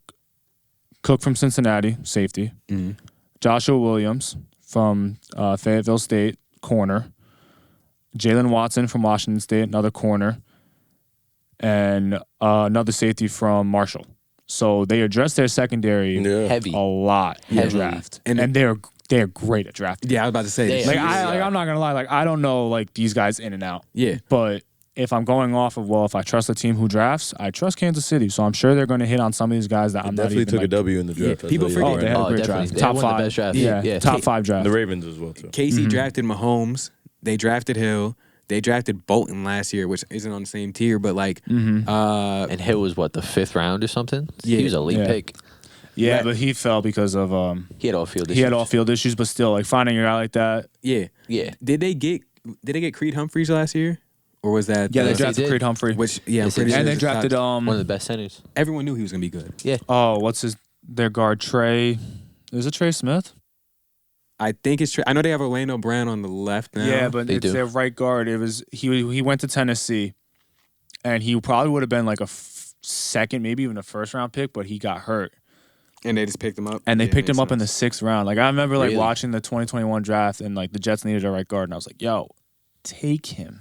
[SPEAKER 3] Cook from Cincinnati, safety.
[SPEAKER 1] Mm-hmm.
[SPEAKER 3] Joshua Williams from Fayetteville State, corner. Jalen Watson from Washington State, another corner. And another safety from Marshall. So they addressed their secondary
[SPEAKER 4] Yeah.
[SPEAKER 2] Heavy.
[SPEAKER 3] a lot in the
[SPEAKER 2] Heavily.
[SPEAKER 3] draft.
[SPEAKER 1] And-
[SPEAKER 3] And they're great at drafting.
[SPEAKER 1] Yeah, I was about to say.
[SPEAKER 2] They-
[SPEAKER 3] Like
[SPEAKER 2] Yeah.
[SPEAKER 3] I'm not gonna lie, like I don't know like these guys in and out.
[SPEAKER 1] Yeah.
[SPEAKER 3] But if I'm going off of if I trust the team who drafts, I trust Kansas City. So I'm sure they're going to hit on some of these guys that I'm not
[SPEAKER 4] Definitely
[SPEAKER 3] even
[SPEAKER 4] took a
[SPEAKER 3] like,
[SPEAKER 4] W in the draft.
[SPEAKER 1] Yeah,
[SPEAKER 4] I'll
[SPEAKER 1] people
[SPEAKER 4] tell you
[SPEAKER 1] forget-
[SPEAKER 4] that
[SPEAKER 3] they had
[SPEAKER 4] right
[SPEAKER 3] a great
[SPEAKER 2] definitely.
[SPEAKER 3] draft.
[SPEAKER 2] They
[SPEAKER 3] Top
[SPEAKER 2] won the
[SPEAKER 3] 5.
[SPEAKER 2] best draft.
[SPEAKER 3] Yeah,
[SPEAKER 2] Yeah.
[SPEAKER 3] top 5
[SPEAKER 4] now.
[SPEAKER 3] draft.
[SPEAKER 4] The Ravens as well too.
[SPEAKER 1] Casey drafted Mahomes. They drafted Hill. They drafted Bolton last year, which isn't on the same tier, but like,
[SPEAKER 2] And Hill was what, the 5th round or something?
[SPEAKER 1] Yeah.
[SPEAKER 2] He was a late
[SPEAKER 3] Yeah.
[SPEAKER 2] pick.
[SPEAKER 3] Yeah, but he fell because of
[SPEAKER 2] He had off-field issues.
[SPEAKER 3] he had off-field issues, but still, like finding a guy like that.
[SPEAKER 1] yeah.
[SPEAKER 2] Yeah.
[SPEAKER 1] Did they get Creed Humphreys last year, or was that
[SPEAKER 3] Yeah, they
[SPEAKER 2] Yes, they
[SPEAKER 3] drafted
[SPEAKER 2] did.
[SPEAKER 3] Creed Humphrey.
[SPEAKER 1] which yeah, I'm
[SPEAKER 2] Yes, they
[SPEAKER 1] pretty
[SPEAKER 2] did.
[SPEAKER 1] sure
[SPEAKER 3] And they
[SPEAKER 1] it's the top-
[SPEAKER 3] drafted
[SPEAKER 2] One of the best centers.
[SPEAKER 1] Everyone knew he was gonna be good.
[SPEAKER 2] Yeah.
[SPEAKER 3] what's their guard Trey? Is it Trey Smith?
[SPEAKER 1] I think it's true. I know they have Orlando Brown on the left now.
[SPEAKER 3] Yeah, but
[SPEAKER 2] They
[SPEAKER 3] it's
[SPEAKER 2] do.
[SPEAKER 3] their right guard. It was he went to Tennessee, and he probably would have been like a second, maybe even a first round pick, but he got hurt,
[SPEAKER 1] and they just picked him up.
[SPEAKER 3] and they
[SPEAKER 1] Yeah,
[SPEAKER 3] picked him
[SPEAKER 1] makes
[SPEAKER 3] up in the
[SPEAKER 1] sense.
[SPEAKER 3] 6th round. Like I remember like
[SPEAKER 2] Really?
[SPEAKER 3] watching the 2021 draft, and like the Jets needed a right guard, and I was like, yo, take him.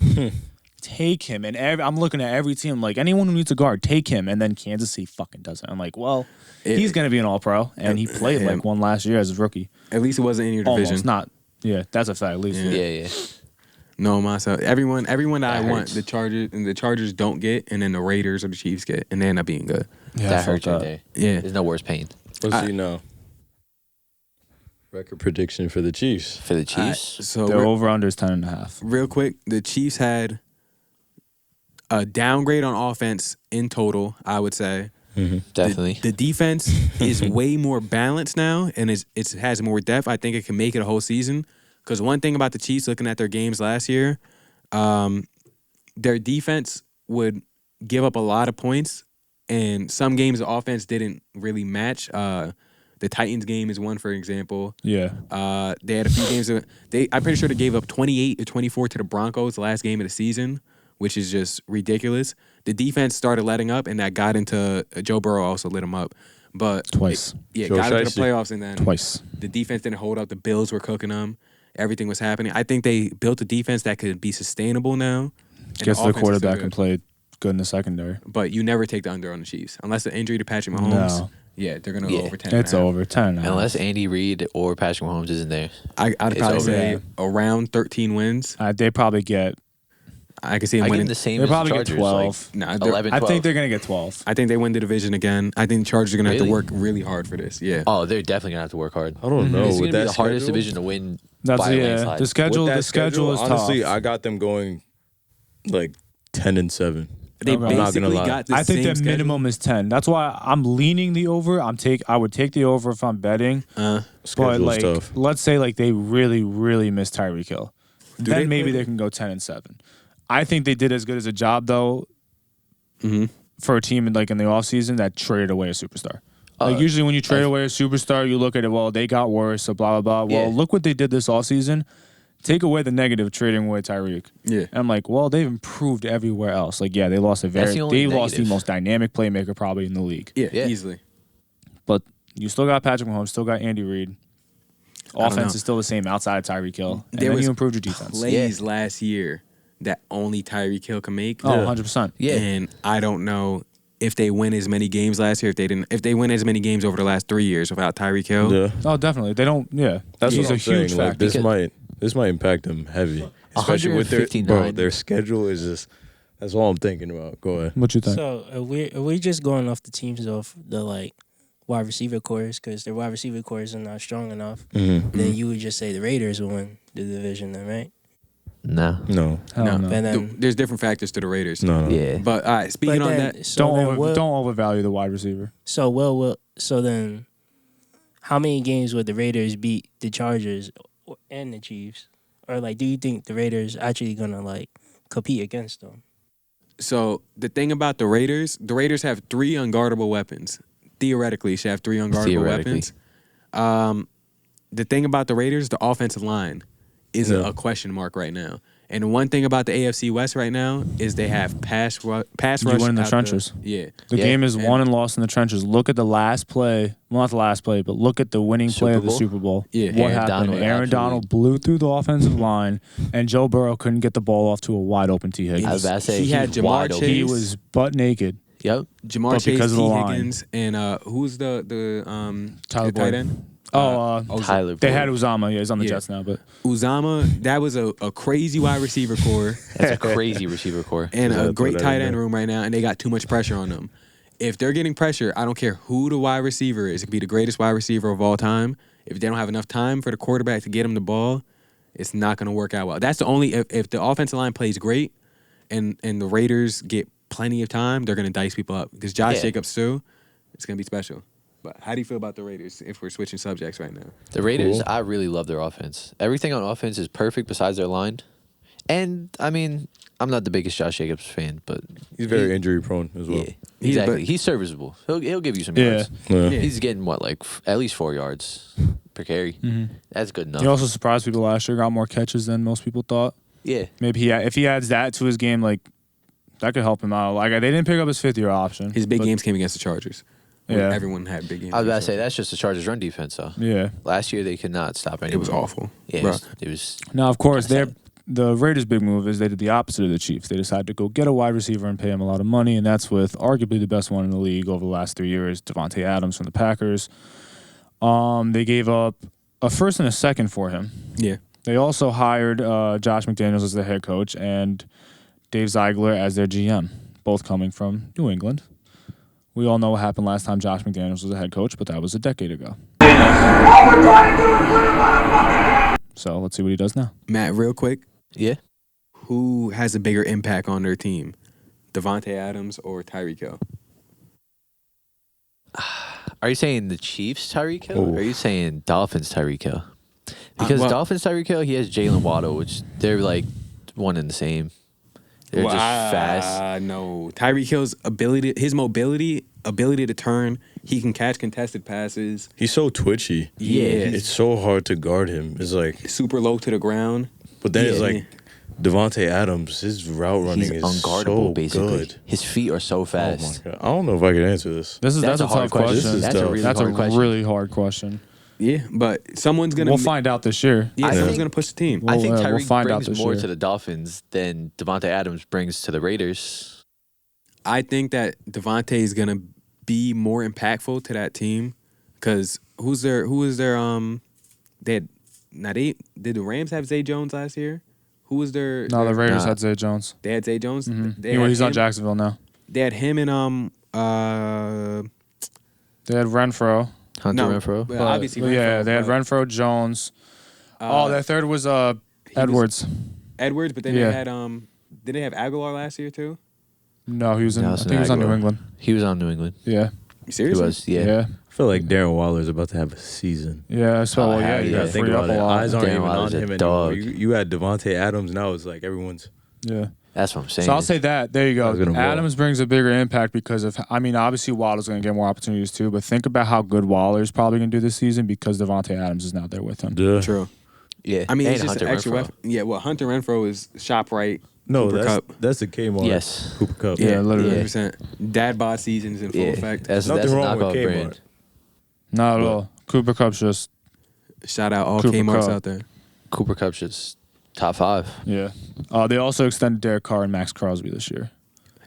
[SPEAKER 3] Take him. And I'm looking at every team like anyone who needs a guard, take him. And then Kansas City fucking does it. I'm like, well, he's going to be an all-pro. And he played like one last year as a rookie.
[SPEAKER 1] At least it wasn't in your division.
[SPEAKER 3] Almost not. Yeah, that's a fact. At least.
[SPEAKER 1] Yeah.
[SPEAKER 2] Yeah.
[SPEAKER 1] No, myself. Everyone that I
[SPEAKER 2] That
[SPEAKER 1] want,
[SPEAKER 2] hurts.
[SPEAKER 1] the Chargers don't get, and then the Raiders or the Chiefs get, and they end up being good.
[SPEAKER 3] Yeah, I
[SPEAKER 2] That
[SPEAKER 3] felt
[SPEAKER 2] hurts right there.
[SPEAKER 1] Yeah.
[SPEAKER 2] There's no worse pain.
[SPEAKER 4] Let's see now. Record prediction for the Chiefs.
[SPEAKER 2] For the Chiefs,
[SPEAKER 1] So
[SPEAKER 3] Their over-under is 10.5.
[SPEAKER 1] real quick, the Chiefs had a downgrade on offense in total, I would say.
[SPEAKER 2] definitely.
[SPEAKER 1] The defense is way more balanced now, and it has more depth. I think it can make it a whole season. Because one thing about the Chiefs, looking at their games last year, their defense would give up a lot of points, and some games the offense didn't really match. The Titans game is one, for example.
[SPEAKER 3] Yeah.
[SPEAKER 1] They had a few games. I'm pretty sure they gave up 28 or 24 to the Broncos the last game of the season, which is just ridiculous. The defense started letting up, and that got into Joe Burrow also lit them up, but
[SPEAKER 3] Twice.
[SPEAKER 1] got into the playoffs, and then
[SPEAKER 3] Twice.
[SPEAKER 1] the defense didn't hold up. The Bills were cooking them. Everything was happening. I think they built a defense that could be sustainable now. and
[SPEAKER 3] Gets
[SPEAKER 1] the
[SPEAKER 3] to the
[SPEAKER 1] offense is still
[SPEAKER 3] quarterback
[SPEAKER 1] good.
[SPEAKER 3] and played good in the secondary.
[SPEAKER 1] But you never take the under on the Chiefs unless the injury to Patrick Mahomes.
[SPEAKER 3] No.
[SPEAKER 1] Yeah, they're gonna
[SPEAKER 2] Yeah.
[SPEAKER 1] go over 10.
[SPEAKER 3] It's over. 10.5.
[SPEAKER 2] Unless Andy Reid or Patrick Mahomes isn't there.
[SPEAKER 1] I'd
[SPEAKER 2] It's
[SPEAKER 1] probably
[SPEAKER 2] over.
[SPEAKER 1] say
[SPEAKER 3] Yeah.
[SPEAKER 1] around 13 wins.
[SPEAKER 3] They probably get.
[SPEAKER 1] I can see them
[SPEAKER 2] I give
[SPEAKER 1] winning.
[SPEAKER 2] them the same
[SPEAKER 3] They
[SPEAKER 2] as the
[SPEAKER 3] probably get
[SPEAKER 2] Chargers.
[SPEAKER 3] 12.
[SPEAKER 2] Like
[SPEAKER 1] Nah, they're-
[SPEAKER 2] 11,
[SPEAKER 3] I
[SPEAKER 2] 12.
[SPEAKER 3] think they're gonna get 12.
[SPEAKER 1] I think they win the division again. I think the Chargers are gonna have to
[SPEAKER 2] Really?
[SPEAKER 1] work really hard for this. Yeah.
[SPEAKER 2] Oh, they're definitely gonna have to work hard.
[SPEAKER 4] I don't know.
[SPEAKER 2] This is
[SPEAKER 4] with
[SPEAKER 2] gonna be
[SPEAKER 4] that
[SPEAKER 2] the hardest
[SPEAKER 4] schedule-
[SPEAKER 2] division to win
[SPEAKER 3] That's
[SPEAKER 2] by a
[SPEAKER 3] yeah.
[SPEAKER 2] landslide.
[SPEAKER 3] The schedule.
[SPEAKER 4] with that
[SPEAKER 3] The schedule is
[SPEAKER 4] honestly,
[SPEAKER 3] tough.
[SPEAKER 4] I got them going like 10-7.
[SPEAKER 1] They
[SPEAKER 3] I'm not
[SPEAKER 4] gonna
[SPEAKER 1] basically
[SPEAKER 4] lie.
[SPEAKER 1] got the
[SPEAKER 3] I think
[SPEAKER 1] same
[SPEAKER 3] their
[SPEAKER 1] schedule.
[SPEAKER 3] minimum is 10. That's why I'm leaning the over. I would take the over if I'm betting. But
[SPEAKER 4] Schedule's
[SPEAKER 3] like,
[SPEAKER 4] tough.
[SPEAKER 3] let's say like they really, really miss Tyreek Hill.
[SPEAKER 1] Do
[SPEAKER 3] Then
[SPEAKER 1] they
[SPEAKER 3] maybe
[SPEAKER 1] play-
[SPEAKER 3] they can go 10-7. I think they did as good as a job though for a team in the offseason that traded away a superstar. Like usually when you trade away a superstar, you look at it, well, they got worse, so blah blah blah. Well,
[SPEAKER 2] Yeah.
[SPEAKER 3] look what they did this offseason. Take away the negative trading away Tyreek.
[SPEAKER 1] Yeah.
[SPEAKER 3] And I'm like, well, they've improved everywhere else. Like, yeah, they lost
[SPEAKER 2] That's the only
[SPEAKER 3] lost the
[SPEAKER 2] negative.
[SPEAKER 3] most dynamic playmaker probably in the league.
[SPEAKER 1] Yeah,
[SPEAKER 2] Yeah.
[SPEAKER 1] easily.
[SPEAKER 3] But you still got Patrick Mahomes, still got Andy Reid.
[SPEAKER 1] don't
[SPEAKER 3] Offense
[SPEAKER 1] know.
[SPEAKER 3] is still the same outside of Tyreek Hill. And
[SPEAKER 1] There
[SPEAKER 3] then
[SPEAKER 1] was
[SPEAKER 3] you improved your defense.
[SPEAKER 1] Plays last year that only Tyreek Hill can make.
[SPEAKER 3] Oh, 100%.
[SPEAKER 2] Yeah.
[SPEAKER 1] And I don't know if they win as many games last year, if they win as many games over the last 3 years without Tyreek Hill.
[SPEAKER 4] Yeah.
[SPEAKER 3] Oh, definitely. They don't,
[SPEAKER 4] That's
[SPEAKER 3] He's
[SPEAKER 4] what I'm
[SPEAKER 3] a huge
[SPEAKER 4] saying. Like,
[SPEAKER 3] factor.
[SPEAKER 4] this might impact them heavy, especially with their
[SPEAKER 2] 159.
[SPEAKER 4] their schedule is just. That's all I'm thinking about. Go ahead.
[SPEAKER 3] What you think?
[SPEAKER 5] So are we just going off the teams of the wide receiver cores because their wide receiver cores are not strong enough? Then you would just say the Raiders will win the division, then, right?
[SPEAKER 2] No.
[SPEAKER 4] No.
[SPEAKER 3] Hell no.
[SPEAKER 5] And then,
[SPEAKER 1] There's different factors to the Raiders.
[SPEAKER 4] No.
[SPEAKER 2] Yeah.
[SPEAKER 1] But all right, speaking
[SPEAKER 5] but
[SPEAKER 1] on
[SPEAKER 5] then,
[SPEAKER 1] that,
[SPEAKER 5] so then what-
[SPEAKER 3] Don't overvalue the wide receiver.
[SPEAKER 5] So then, how many games would the Raiders beat the Chargers and the Chiefs? Or do you think the Raiders actually gonna compete against them?
[SPEAKER 1] so the thing about the Raiders have 3 unguardable weapons. Theoretically, should have 3 unguardable
[SPEAKER 2] Theoretically.
[SPEAKER 1] weapons. The thing about the Raiders, the offensive line is
[SPEAKER 4] Yeah.
[SPEAKER 1] a question mark right now. And one thing about the AFC West right now is they have pass rush.
[SPEAKER 3] You win in the
[SPEAKER 1] out
[SPEAKER 3] trenches.
[SPEAKER 1] Yeah.
[SPEAKER 3] The
[SPEAKER 2] Yeah.
[SPEAKER 3] game is
[SPEAKER 1] And-
[SPEAKER 3] won and lost in the trenches. Look at the last play. Well, not the last play, but look at the winning play
[SPEAKER 2] Super
[SPEAKER 3] of the
[SPEAKER 2] Bowl?
[SPEAKER 3] Super Bowl.
[SPEAKER 1] Yeah.
[SPEAKER 3] What
[SPEAKER 2] Aaron
[SPEAKER 3] happened?
[SPEAKER 2] Donald
[SPEAKER 3] Aaron
[SPEAKER 2] absolutely-
[SPEAKER 3] Donald blew through the offensive line, and Joe Burrow couldn't get the ball off to a wide open T.
[SPEAKER 2] I was
[SPEAKER 3] Higgins.
[SPEAKER 2] about to say
[SPEAKER 1] He
[SPEAKER 2] he
[SPEAKER 1] had
[SPEAKER 2] was
[SPEAKER 1] Jamar
[SPEAKER 2] wide open.
[SPEAKER 1] Chase.
[SPEAKER 3] He was butt naked.
[SPEAKER 2] Yep.
[SPEAKER 1] Jamar
[SPEAKER 3] But
[SPEAKER 1] Chase,
[SPEAKER 3] because of
[SPEAKER 1] T.
[SPEAKER 3] the line.
[SPEAKER 1] Higgins, and who's the
[SPEAKER 3] Tyler
[SPEAKER 1] the tight
[SPEAKER 3] Boyd.
[SPEAKER 1] end?
[SPEAKER 2] Tyler
[SPEAKER 3] They
[SPEAKER 2] Boyd.
[SPEAKER 3] had Uzama. Yeah, he's on the
[SPEAKER 1] Yeah.
[SPEAKER 3] Jets now, but
[SPEAKER 1] Uzama. That was a crazy wide receiver core
[SPEAKER 2] That's a crazy receiver core.
[SPEAKER 1] and
[SPEAKER 4] Yeah,
[SPEAKER 1] a great
[SPEAKER 4] that's what I
[SPEAKER 1] tight end
[SPEAKER 4] know.
[SPEAKER 1] room right now, and they got too much pressure on them. If they're getting pressure, I don't care who the wide receiver is. It could be the greatest wide receiver of all time. If they don't have enough time for the quarterback to get him the ball, it's not going to work out well. That's the only if the offensive line plays great and the Raiders get plenty of time, they're going to dice people up because Josh Jacobs too. It's going to be special. But how do you feel about the Raiders if we're switching subjects right now?
[SPEAKER 2] The Raiders, I really love their offense. Everything on offense is perfect besides their line. And, I mean, I'm not the biggest Josh Jacobs fan, but...
[SPEAKER 4] He's very injury prone as well.
[SPEAKER 2] Yeah, exactly. He's serviceable. He'll give you some yards.
[SPEAKER 4] Yeah.
[SPEAKER 2] He's getting, at least 4 yards per carry. That's good enough.
[SPEAKER 3] He also surprised people last year, got more catches than most people thought.
[SPEAKER 2] Yeah.
[SPEAKER 3] Maybe if he adds that to his game, like, that could help him out. Like, they didn't pick up his 5th-year option.
[SPEAKER 1] His big games came against the Chargers.
[SPEAKER 3] Yeah.
[SPEAKER 1] Everyone had big games.
[SPEAKER 2] I was about to say, that's just the Chargers' run defense, though.
[SPEAKER 3] Yeah.
[SPEAKER 2] Last year, they could not stop anyone.
[SPEAKER 1] It was awful.
[SPEAKER 2] Yeah, it was
[SPEAKER 3] Now, of course, the Raiders' big move is they did the opposite of the Chiefs. They decided to go get a wide receiver and pay him a lot of money, and that's with arguably the best one in the league over the last 3 years, Devontae Adams from the Packers. They gave up a first and a second for him.
[SPEAKER 1] Yeah.
[SPEAKER 3] They also hired Josh McDaniels as their head coach and Dave Ziegler as their GM, both coming from New England. We all know what happened last time Josh McDaniels was the head coach, but that was a decade ago. So let's see what he does now.
[SPEAKER 1] Matt, real quick.
[SPEAKER 2] Yeah.
[SPEAKER 1] Who has a bigger impact on their team? Devontae Adams or Tyreek Hill?
[SPEAKER 2] Are you saying the Chiefs Tyreek Hill? Or are you saying Dolphins Tyreek Hill? Because Dolphins Tyreek Hill, he has Jalen Waddle, which they're like one and the same. They're just fast.
[SPEAKER 1] No. Tyreek Hill's mobility to turn, he can catch contested passes.
[SPEAKER 4] He's so twitchy.
[SPEAKER 1] Yeah.
[SPEAKER 4] It's so hard to guard him. It's like
[SPEAKER 1] super low to the ground.
[SPEAKER 4] But then it's like Devontae Adams, his route running is
[SPEAKER 2] unguardable,
[SPEAKER 4] so
[SPEAKER 2] basically.
[SPEAKER 4] good.
[SPEAKER 2] His feet are so fast.
[SPEAKER 4] Oh my God. I don't know if I can answer this.
[SPEAKER 3] That's a
[SPEAKER 2] hard
[SPEAKER 3] tough question.
[SPEAKER 2] That's a
[SPEAKER 3] really hard question.
[SPEAKER 1] Yeah, but someo's gonna.
[SPEAKER 3] We'll find out this year.
[SPEAKER 1] Yeah, someone's gonna push the team.
[SPEAKER 2] I think Tyreek
[SPEAKER 3] we'll find
[SPEAKER 2] brings
[SPEAKER 3] out this
[SPEAKER 2] more
[SPEAKER 3] year.
[SPEAKER 2] to the Dolphins than Devontae Adams brings to the Raiders.
[SPEAKER 1] I think that Devontae is gonna be more impactful to that team because who is their did the Rams have Zay Jones last year? Who was their?
[SPEAKER 3] No, the Raiders had Zay Jones.
[SPEAKER 1] They had Zay Jones.
[SPEAKER 3] He's on Jacksonville now.
[SPEAKER 1] They had him and
[SPEAKER 3] They had Renfro.
[SPEAKER 2] Hunter Renfro.
[SPEAKER 1] Well, obviously,
[SPEAKER 3] Renfro, they had Renfro, Jones. Their third was Edwards.
[SPEAKER 1] Edwards, but then they had did they have Aguilar last year too?
[SPEAKER 3] No, he was in. I think he was on New England.
[SPEAKER 2] He was on New England.
[SPEAKER 3] Yeah.
[SPEAKER 1] Seriously?
[SPEAKER 2] He was. Yeah.
[SPEAKER 4] I feel like Darren Waller's about to have a season.
[SPEAKER 3] Yeah, so
[SPEAKER 4] You gotta think about it. Eyes aren't
[SPEAKER 2] Darren
[SPEAKER 4] even on
[SPEAKER 2] Waller's a
[SPEAKER 4] him anymore.
[SPEAKER 2] dog.
[SPEAKER 4] You had Devontae Adams, now it's like everyone's.
[SPEAKER 3] Yeah.
[SPEAKER 2] That's what I'm saying.
[SPEAKER 3] So I'll say that. There you go.
[SPEAKER 4] Gonna
[SPEAKER 3] Adams brings a bigger impact because of, obviously Waddle's going to get more opportunities too, but think about how good Waller's probably going to do this season because Devontae Adams is not there with him.
[SPEAKER 4] Yeah.
[SPEAKER 1] True.
[SPEAKER 2] Yeah.
[SPEAKER 1] I mean,
[SPEAKER 2] and
[SPEAKER 1] it's just
[SPEAKER 2] Hunter
[SPEAKER 1] an extra
[SPEAKER 2] Renfro.
[SPEAKER 1] weapon. Yeah, well, Hunter Renfro is shop right.
[SPEAKER 4] No,
[SPEAKER 1] Cooper Kupp.
[SPEAKER 4] that's the Kmart.
[SPEAKER 2] Yes.
[SPEAKER 4] Cooper Kupp.
[SPEAKER 3] Yeah, literally.
[SPEAKER 1] 100%. Dad bod season's in full effect.
[SPEAKER 2] That's
[SPEAKER 4] Nothing
[SPEAKER 2] a
[SPEAKER 4] wrong with
[SPEAKER 2] knockoff
[SPEAKER 4] Kmart.
[SPEAKER 2] brand.
[SPEAKER 3] Not at all. Cooper Kupp's just,
[SPEAKER 1] Shout out all
[SPEAKER 3] Cooper
[SPEAKER 1] Kmart's
[SPEAKER 3] Kupp.
[SPEAKER 1] out there.
[SPEAKER 2] Cooper Kupp's just top 5.
[SPEAKER 3] yeah. They also extended Derek Carr and Max Crosby this year.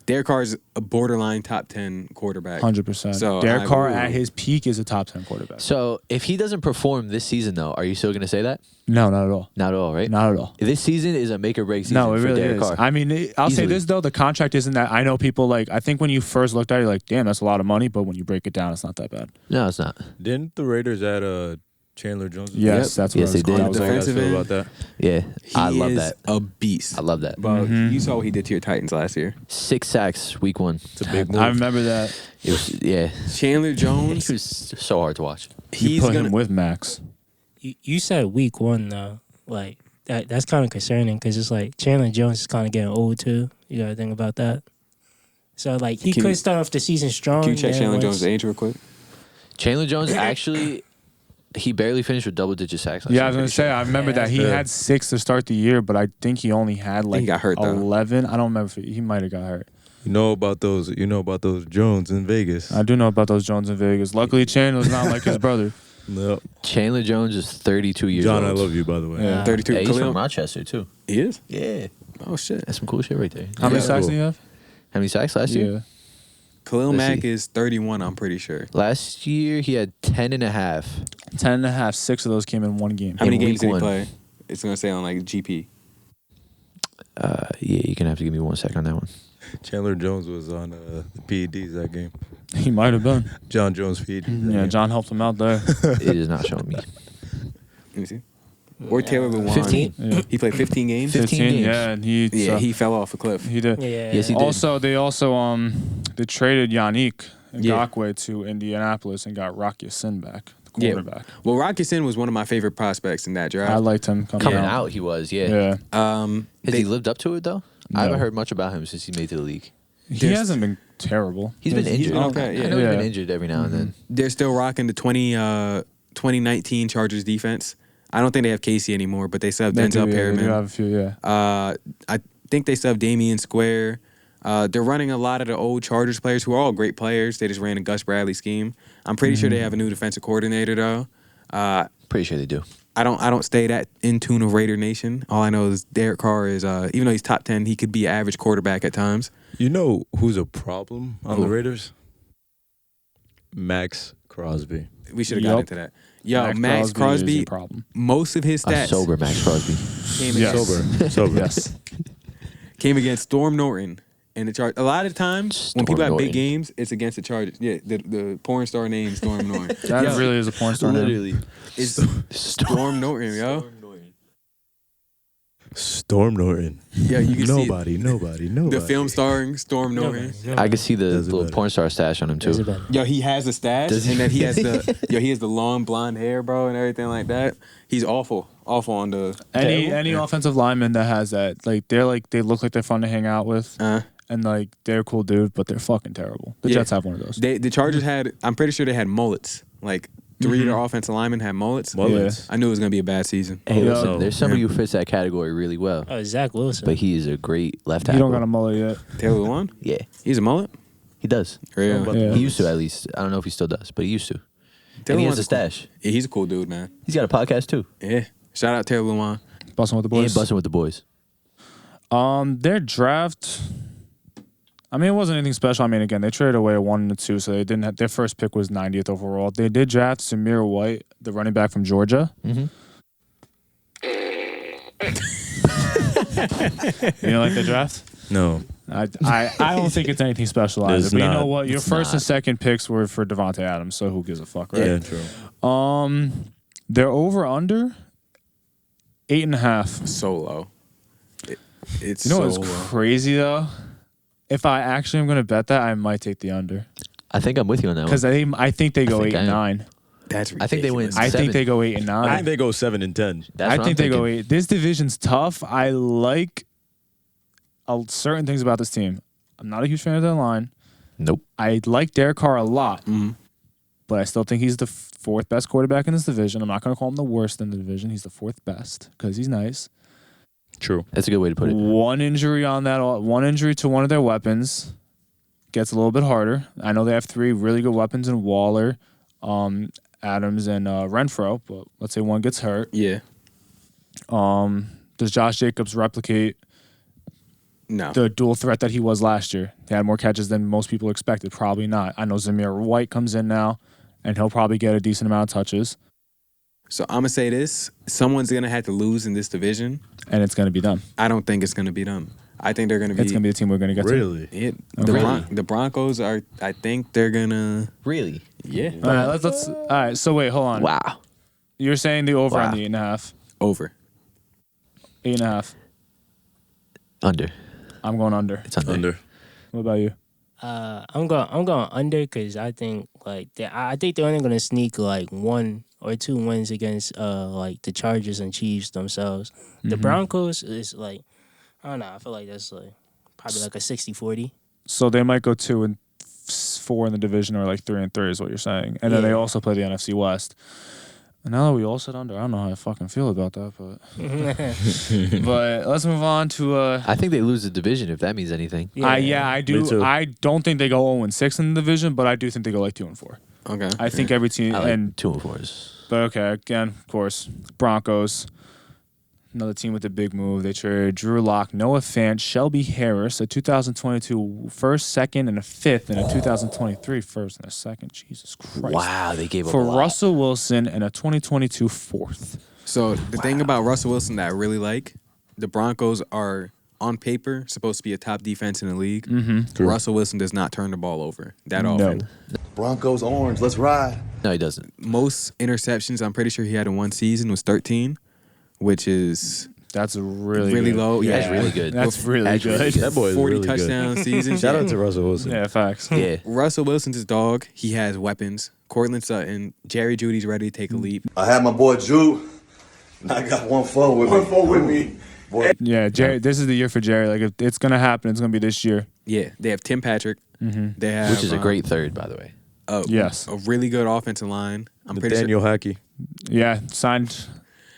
[SPEAKER 1] Derek Carr's a borderline top 10 quarterback.
[SPEAKER 3] 100%.
[SPEAKER 1] So
[SPEAKER 3] Derek Carr at his peak is a top 10 quarterback.
[SPEAKER 2] So if he doesn't perform this season, though, are you still going to say that?
[SPEAKER 3] No, not at all.
[SPEAKER 2] Not at all, right?
[SPEAKER 3] Not at all.
[SPEAKER 2] This season is a make or break season
[SPEAKER 3] No, it
[SPEAKER 2] for
[SPEAKER 3] really
[SPEAKER 2] Derek
[SPEAKER 3] is.
[SPEAKER 2] Carr.
[SPEAKER 3] I mean, I'll say
[SPEAKER 2] Easily.
[SPEAKER 3] this, though. The contract isn't that. I know people, I think when you first looked at it, you're like, damn, that's a lot of money. But when you break it down, it's not that bad.
[SPEAKER 2] No, it's not.
[SPEAKER 4] Didn't the Raiders add Chandler Jones?
[SPEAKER 3] Yes, that's what
[SPEAKER 2] Yes,
[SPEAKER 3] I was
[SPEAKER 2] they did.
[SPEAKER 3] going to say.
[SPEAKER 1] Defensive end.
[SPEAKER 4] about that.
[SPEAKER 2] Yeah, I
[SPEAKER 1] He
[SPEAKER 2] love
[SPEAKER 1] is
[SPEAKER 2] that.
[SPEAKER 1] a beast.
[SPEAKER 2] I love that.
[SPEAKER 1] But you saw what he did to your Titans last year.
[SPEAKER 2] 6 sacks week 1.
[SPEAKER 4] It's a big move.
[SPEAKER 3] I remember that.
[SPEAKER 2] It was, yeah.
[SPEAKER 1] Chandler
[SPEAKER 2] He
[SPEAKER 1] Jones,
[SPEAKER 2] was so hard to watch.
[SPEAKER 3] You
[SPEAKER 1] he's
[SPEAKER 3] put
[SPEAKER 1] gonna
[SPEAKER 3] him with Max.
[SPEAKER 5] You said week 1 though, like that's kind of concerning because it's like Chandler Jones is kind of getting old too. You got to think about that. So like he
[SPEAKER 1] Can
[SPEAKER 5] could
[SPEAKER 1] you-
[SPEAKER 5] start off the season strong.
[SPEAKER 1] Can you check
[SPEAKER 5] then
[SPEAKER 1] Chandler
[SPEAKER 5] once-
[SPEAKER 1] Jones' age real quick?
[SPEAKER 2] Chandler Jones actually, he barely finished with double-digit sacks.
[SPEAKER 3] Yeah, I was going to say, I remember that. He
[SPEAKER 4] Yeah.
[SPEAKER 3] had 6 to start the year, but I think he only had
[SPEAKER 1] he got hurt, though.
[SPEAKER 3] 11. I don't remember if he might have got hurt.
[SPEAKER 4] You know about those Jones in Vegas.
[SPEAKER 3] I do know about those Jones in Vegas. Luckily, Chandler's not like his brother.
[SPEAKER 4] No.
[SPEAKER 2] Chandler Jones is 32 years
[SPEAKER 4] John,
[SPEAKER 2] old.
[SPEAKER 4] I love you, by the way.
[SPEAKER 3] Yeah.
[SPEAKER 1] 32.
[SPEAKER 2] Yeah, he's
[SPEAKER 1] Khalil?
[SPEAKER 2] from Rochester, too.
[SPEAKER 1] He is?
[SPEAKER 2] Yeah.
[SPEAKER 1] Oh, shit.
[SPEAKER 2] That's some cool shit right there.
[SPEAKER 3] How many
[SPEAKER 4] Yeah.
[SPEAKER 3] sacks
[SPEAKER 4] Cool.
[SPEAKER 3] do you have?
[SPEAKER 2] How many sacks last year?
[SPEAKER 3] Yeah.
[SPEAKER 1] Khalil
[SPEAKER 2] Let's
[SPEAKER 1] Mack
[SPEAKER 2] see.
[SPEAKER 1] is 31, I'm pretty sure.
[SPEAKER 2] Last year, he had 10.5.
[SPEAKER 3] 10.5. 6 of those came in one game.
[SPEAKER 1] How many
[SPEAKER 2] In
[SPEAKER 1] games
[SPEAKER 2] week
[SPEAKER 1] did he
[SPEAKER 2] 1.
[SPEAKER 1] play? It's going to say on GP.
[SPEAKER 2] Yeah, you're going to have to give me 1 sec on that one.
[SPEAKER 4] Chandler Jones was on the PEDs that game.
[SPEAKER 3] He might have been.
[SPEAKER 4] John Jones PEDs.
[SPEAKER 3] Yeah, John helped him out there.
[SPEAKER 2] It is not showing me.
[SPEAKER 1] Let me see. or Taylor Lewan.
[SPEAKER 2] 15.
[SPEAKER 3] Yeah.
[SPEAKER 1] He played 15 games.
[SPEAKER 2] 15 games.
[SPEAKER 3] Yeah, and
[SPEAKER 1] He fell off a cliff.
[SPEAKER 3] he did.
[SPEAKER 5] Yeah.
[SPEAKER 2] Yes, he did.
[SPEAKER 3] Also, they they traded Yannick
[SPEAKER 1] Yeah.
[SPEAKER 3] Ngakoue to Indianapolis and got Rocky Sin back, the quarterback.
[SPEAKER 1] Well, Rocky Sin was one of my favorite prospects in that draft.
[SPEAKER 3] I liked him
[SPEAKER 2] Coming out, he was, yeah.
[SPEAKER 3] Yeah.
[SPEAKER 2] Has he lived up to it, though? I haven't
[SPEAKER 3] No.
[SPEAKER 2] heard much about him since he made the league.
[SPEAKER 3] He hasn't been terrible.
[SPEAKER 2] He's been injured.
[SPEAKER 1] okay, yeah.
[SPEAKER 2] I know he's been
[SPEAKER 3] Yeah.
[SPEAKER 2] injured every now and then.
[SPEAKER 1] They're still rocking the 2019 Chargers defense. I don't think they have Casey anymore, but they still have
[SPEAKER 3] They
[SPEAKER 1] Denzel
[SPEAKER 3] do, yeah,
[SPEAKER 1] Perryman.
[SPEAKER 3] They do have a few, yeah.
[SPEAKER 1] I think they still have Damian Square. They're running a lot of the old Chargers players who are all great players. They just ran a Gus Bradley scheme. I'm pretty sure they have a new defensive coordinator though.
[SPEAKER 2] Pretty sure they do.
[SPEAKER 1] I don't stay that in tune of Raider Nation. All I know is Derek Carr is even though he's top 10, he could be an average quarterback at times.
[SPEAKER 4] You know who's a problem on the Raiders? Max Crosby.
[SPEAKER 1] We should have got into that. Yo, Max
[SPEAKER 3] is
[SPEAKER 1] Crosby,
[SPEAKER 3] a problem.
[SPEAKER 1] most of his
[SPEAKER 2] A
[SPEAKER 1] stats
[SPEAKER 2] sober Max Crosby.
[SPEAKER 1] came
[SPEAKER 3] Yes.
[SPEAKER 1] against
[SPEAKER 4] Sober.
[SPEAKER 3] Yes.
[SPEAKER 1] came against Storm Norton and the Chargers. A lot of times when people have
[SPEAKER 2] Norton.
[SPEAKER 1] big games, it's against the Chargers. Yeah, the porn star name Storm Norton.
[SPEAKER 3] That
[SPEAKER 1] Yo,
[SPEAKER 3] really is a porn star name.
[SPEAKER 2] Literally.
[SPEAKER 1] it's Storm Norton, yo.
[SPEAKER 4] Storm Norton.
[SPEAKER 1] Yeah, you can
[SPEAKER 4] Nobody.
[SPEAKER 1] see the film starring Storm Norton.
[SPEAKER 2] I can see the
[SPEAKER 4] Does it
[SPEAKER 2] little
[SPEAKER 4] better.
[SPEAKER 2] porn star stash on him,
[SPEAKER 5] Does it
[SPEAKER 2] too.
[SPEAKER 5] better.
[SPEAKER 1] Yo, he has a stash,
[SPEAKER 2] Does he?
[SPEAKER 1] and then he has the long blonde hair, bro, and everything like that. He's awful on the.
[SPEAKER 3] Any offensive lineman that has that, they look like they're fun to hang out with, and they're a cool dude, but they're fucking terrible. The
[SPEAKER 1] Yeah.
[SPEAKER 3] Jets have one of those.
[SPEAKER 1] The Chargers had. I'm pretty sure they had mullets. Like 3 of their offensive linemen had mullets.
[SPEAKER 4] Mullets.
[SPEAKER 1] I knew it was gonna be a bad season.
[SPEAKER 2] Hey,
[SPEAKER 3] Yeah.
[SPEAKER 2] listen, there's somebody who fits that category really well,
[SPEAKER 5] Oh, Zach Wilson.
[SPEAKER 2] but he is a great left
[SPEAKER 3] He
[SPEAKER 2] tackle.
[SPEAKER 3] don't got a mullet yet.
[SPEAKER 1] Taylor Lewan,
[SPEAKER 2] Yeah,
[SPEAKER 1] he's a mullet.
[SPEAKER 2] he does.
[SPEAKER 1] Yeah.
[SPEAKER 3] Yeah.
[SPEAKER 2] He used to, at least. I don't know if he still does, but he used to.
[SPEAKER 1] Taylor
[SPEAKER 2] And he has
[SPEAKER 1] Lewan's
[SPEAKER 2] a stash.
[SPEAKER 1] Yeah, he's a cool dude, man.
[SPEAKER 2] He's got a podcast, too.
[SPEAKER 1] Yeah. Shout out Taylor Lewan.
[SPEAKER 3] Busting with the boys.
[SPEAKER 2] And busting with the boys.
[SPEAKER 3] Their draft. I mean, it wasn't anything special. I mean, again, they traded away a 1 and a 2, so they didn't have, their first pick was 90th overall. They did draft Samir White, the running back from Georgia.
[SPEAKER 2] Mhm.
[SPEAKER 3] You don't like the draft?
[SPEAKER 4] No.
[SPEAKER 3] I don't think it's anything special either.
[SPEAKER 4] It's
[SPEAKER 3] But you know
[SPEAKER 4] not.
[SPEAKER 3] what? Your
[SPEAKER 2] It's
[SPEAKER 3] first
[SPEAKER 2] not.
[SPEAKER 3] and second picks were for Devontae Adams, so who gives a fuck, right?
[SPEAKER 4] Yeah, true.
[SPEAKER 3] They're over under 8.5.
[SPEAKER 1] So low. It's
[SPEAKER 3] You know
[SPEAKER 1] so
[SPEAKER 3] what's
[SPEAKER 1] low.
[SPEAKER 3] crazy though? If I actually am going to bet that, I might take the under
[SPEAKER 2] I think I'm with you on that one.
[SPEAKER 3] because I think they go
[SPEAKER 2] think
[SPEAKER 3] 8 and
[SPEAKER 2] I am.
[SPEAKER 3] 9.
[SPEAKER 1] That's ridiculous.
[SPEAKER 2] I think they win.
[SPEAKER 3] I
[SPEAKER 2] 7.
[SPEAKER 3] think they go 8 and 9.
[SPEAKER 4] I think they go 7 and 10.
[SPEAKER 2] That's
[SPEAKER 3] I
[SPEAKER 2] what
[SPEAKER 3] think
[SPEAKER 2] I'm
[SPEAKER 3] they go
[SPEAKER 2] thinking.
[SPEAKER 3] 8. This division's tough. I like certain things about this team. I'm not a huge fan of their line.
[SPEAKER 2] Nope.
[SPEAKER 3] I like Derek Carr a lot,
[SPEAKER 1] Mhm.
[SPEAKER 3] but I still think he's the fourth best quarterback in this division. I'm not going to call him the worst in the division. He's the fourth best because he's nice.
[SPEAKER 4] True.
[SPEAKER 2] That's a good way to put it.
[SPEAKER 3] One injury to one of their weapons gets a little bit harder. I know they have 3 really good weapons in Waller, Adams, and Renfro, but let's say one gets hurt.
[SPEAKER 1] Yeah.
[SPEAKER 3] Does Josh Jacobs replicate
[SPEAKER 1] No.
[SPEAKER 3] the dual threat that he was last year? He had more catches than most people expected. Probably not. I know Zamir White comes in now, and he'll probably get a decent amount of touches,
[SPEAKER 1] So I'm gonna say this: someone's gonna have to lose in this division.
[SPEAKER 3] and it's going to be them.
[SPEAKER 1] I don't think it's gonna be them. I think they're gonna be.
[SPEAKER 3] It's going to be the team we're going to get
[SPEAKER 4] Really?
[SPEAKER 1] The Broncos are. I think they're gonna.
[SPEAKER 2] Really?
[SPEAKER 1] Yeah.
[SPEAKER 3] to. All right, let's. All right, so wait, hold on.
[SPEAKER 2] Wow.
[SPEAKER 3] You're saying the over
[SPEAKER 2] Wow.
[SPEAKER 3] on the 8.5.
[SPEAKER 1] Over.
[SPEAKER 3] 8.5.
[SPEAKER 2] Under.
[SPEAKER 3] I'm going under.
[SPEAKER 2] It's under.
[SPEAKER 4] Under.
[SPEAKER 3] What about you?
[SPEAKER 5] I'm going under because I think I think they're only gonna sneak like 1 or 2 wins against like the Chargers and Chiefs themselves. The Broncos is like I don't know. I feel like that's like probably like a 60-40.
[SPEAKER 3] So they might go 2 and 4 in the division, or like 3 and 3 is what you're saying. And then they
[SPEAKER 5] Yeah.
[SPEAKER 3] also play the NFC West. And now that we all said under, I don't know how I fucking feel about that, but but let's move on to
[SPEAKER 2] I think they lose the division if that means anything.
[SPEAKER 3] I do.
[SPEAKER 4] Me too.
[SPEAKER 3] I don't think they go 0 and 6 in the division, but I do think they go like 2 and 4.
[SPEAKER 1] Okay.
[SPEAKER 3] I think every team
[SPEAKER 2] I like
[SPEAKER 3] and
[SPEAKER 2] 2 and 4s.
[SPEAKER 3] but okay, again, of course, Broncos. Another team with a big move. They traded Drew Lock, Noah Fant, Shelby Harris, a 2022 first, second, and a fifth, and a 2023 first and a second. Jesus Christ.
[SPEAKER 2] Wow, they gave up
[SPEAKER 3] For
[SPEAKER 2] a lot.
[SPEAKER 3] Russell Wilson and a 2022 fourth.
[SPEAKER 1] So the thing about Russell Wilson that I really like, the Broncos are on paper supposed to be a top defense in the league.
[SPEAKER 3] Mm-hmm.
[SPEAKER 1] Russell Wilson does not turn the ball over that often.
[SPEAKER 7] Broncos orange, let's ride.
[SPEAKER 2] No, he doesn't.
[SPEAKER 1] Most interceptions, I'm pretty sure he had in one season, was 13, which is
[SPEAKER 3] That's really
[SPEAKER 1] really
[SPEAKER 3] good.
[SPEAKER 1] low. Yeah,
[SPEAKER 2] That's really good.
[SPEAKER 3] That's really good.
[SPEAKER 4] That boy is
[SPEAKER 1] 40
[SPEAKER 4] really
[SPEAKER 1] touchdown
[SPEAKER 4] good.
[SPEAKER 1] season.
[SPEAKER 4] Shout out to Russell Wilson.
[SPEAKER 3] Yeah, facts.
[SPEAKER 2] Yeah.
[SPEAKER 1] Russell Wilson's his dog. He has weapons. Cortland Sutton, Jerry Jeudy's ready to take a leap.
[SPEAKER 7] I had my boy Jude, and I got 1-4 with me. 1-4 with me. Boy.
[SPEAKER 3] Yeah, Jerry. This is the year for Jerry. Like, if it's gonna happen, it's gonna be this year.
[SPEAKER 1] Yeah, they have Tim Patrick. They have,
[SPEAKER 2] Which is a great third, by the way.
[SPEAKER 3] Yes.
[SPEAKER 1] a really good offensive line. I'm pretty
[SPEAKER 4] Nathaniel
[SPEAKER 1] sure.
[SPEAKER 4] Hackey.
[SPEAKER 3] Yeah,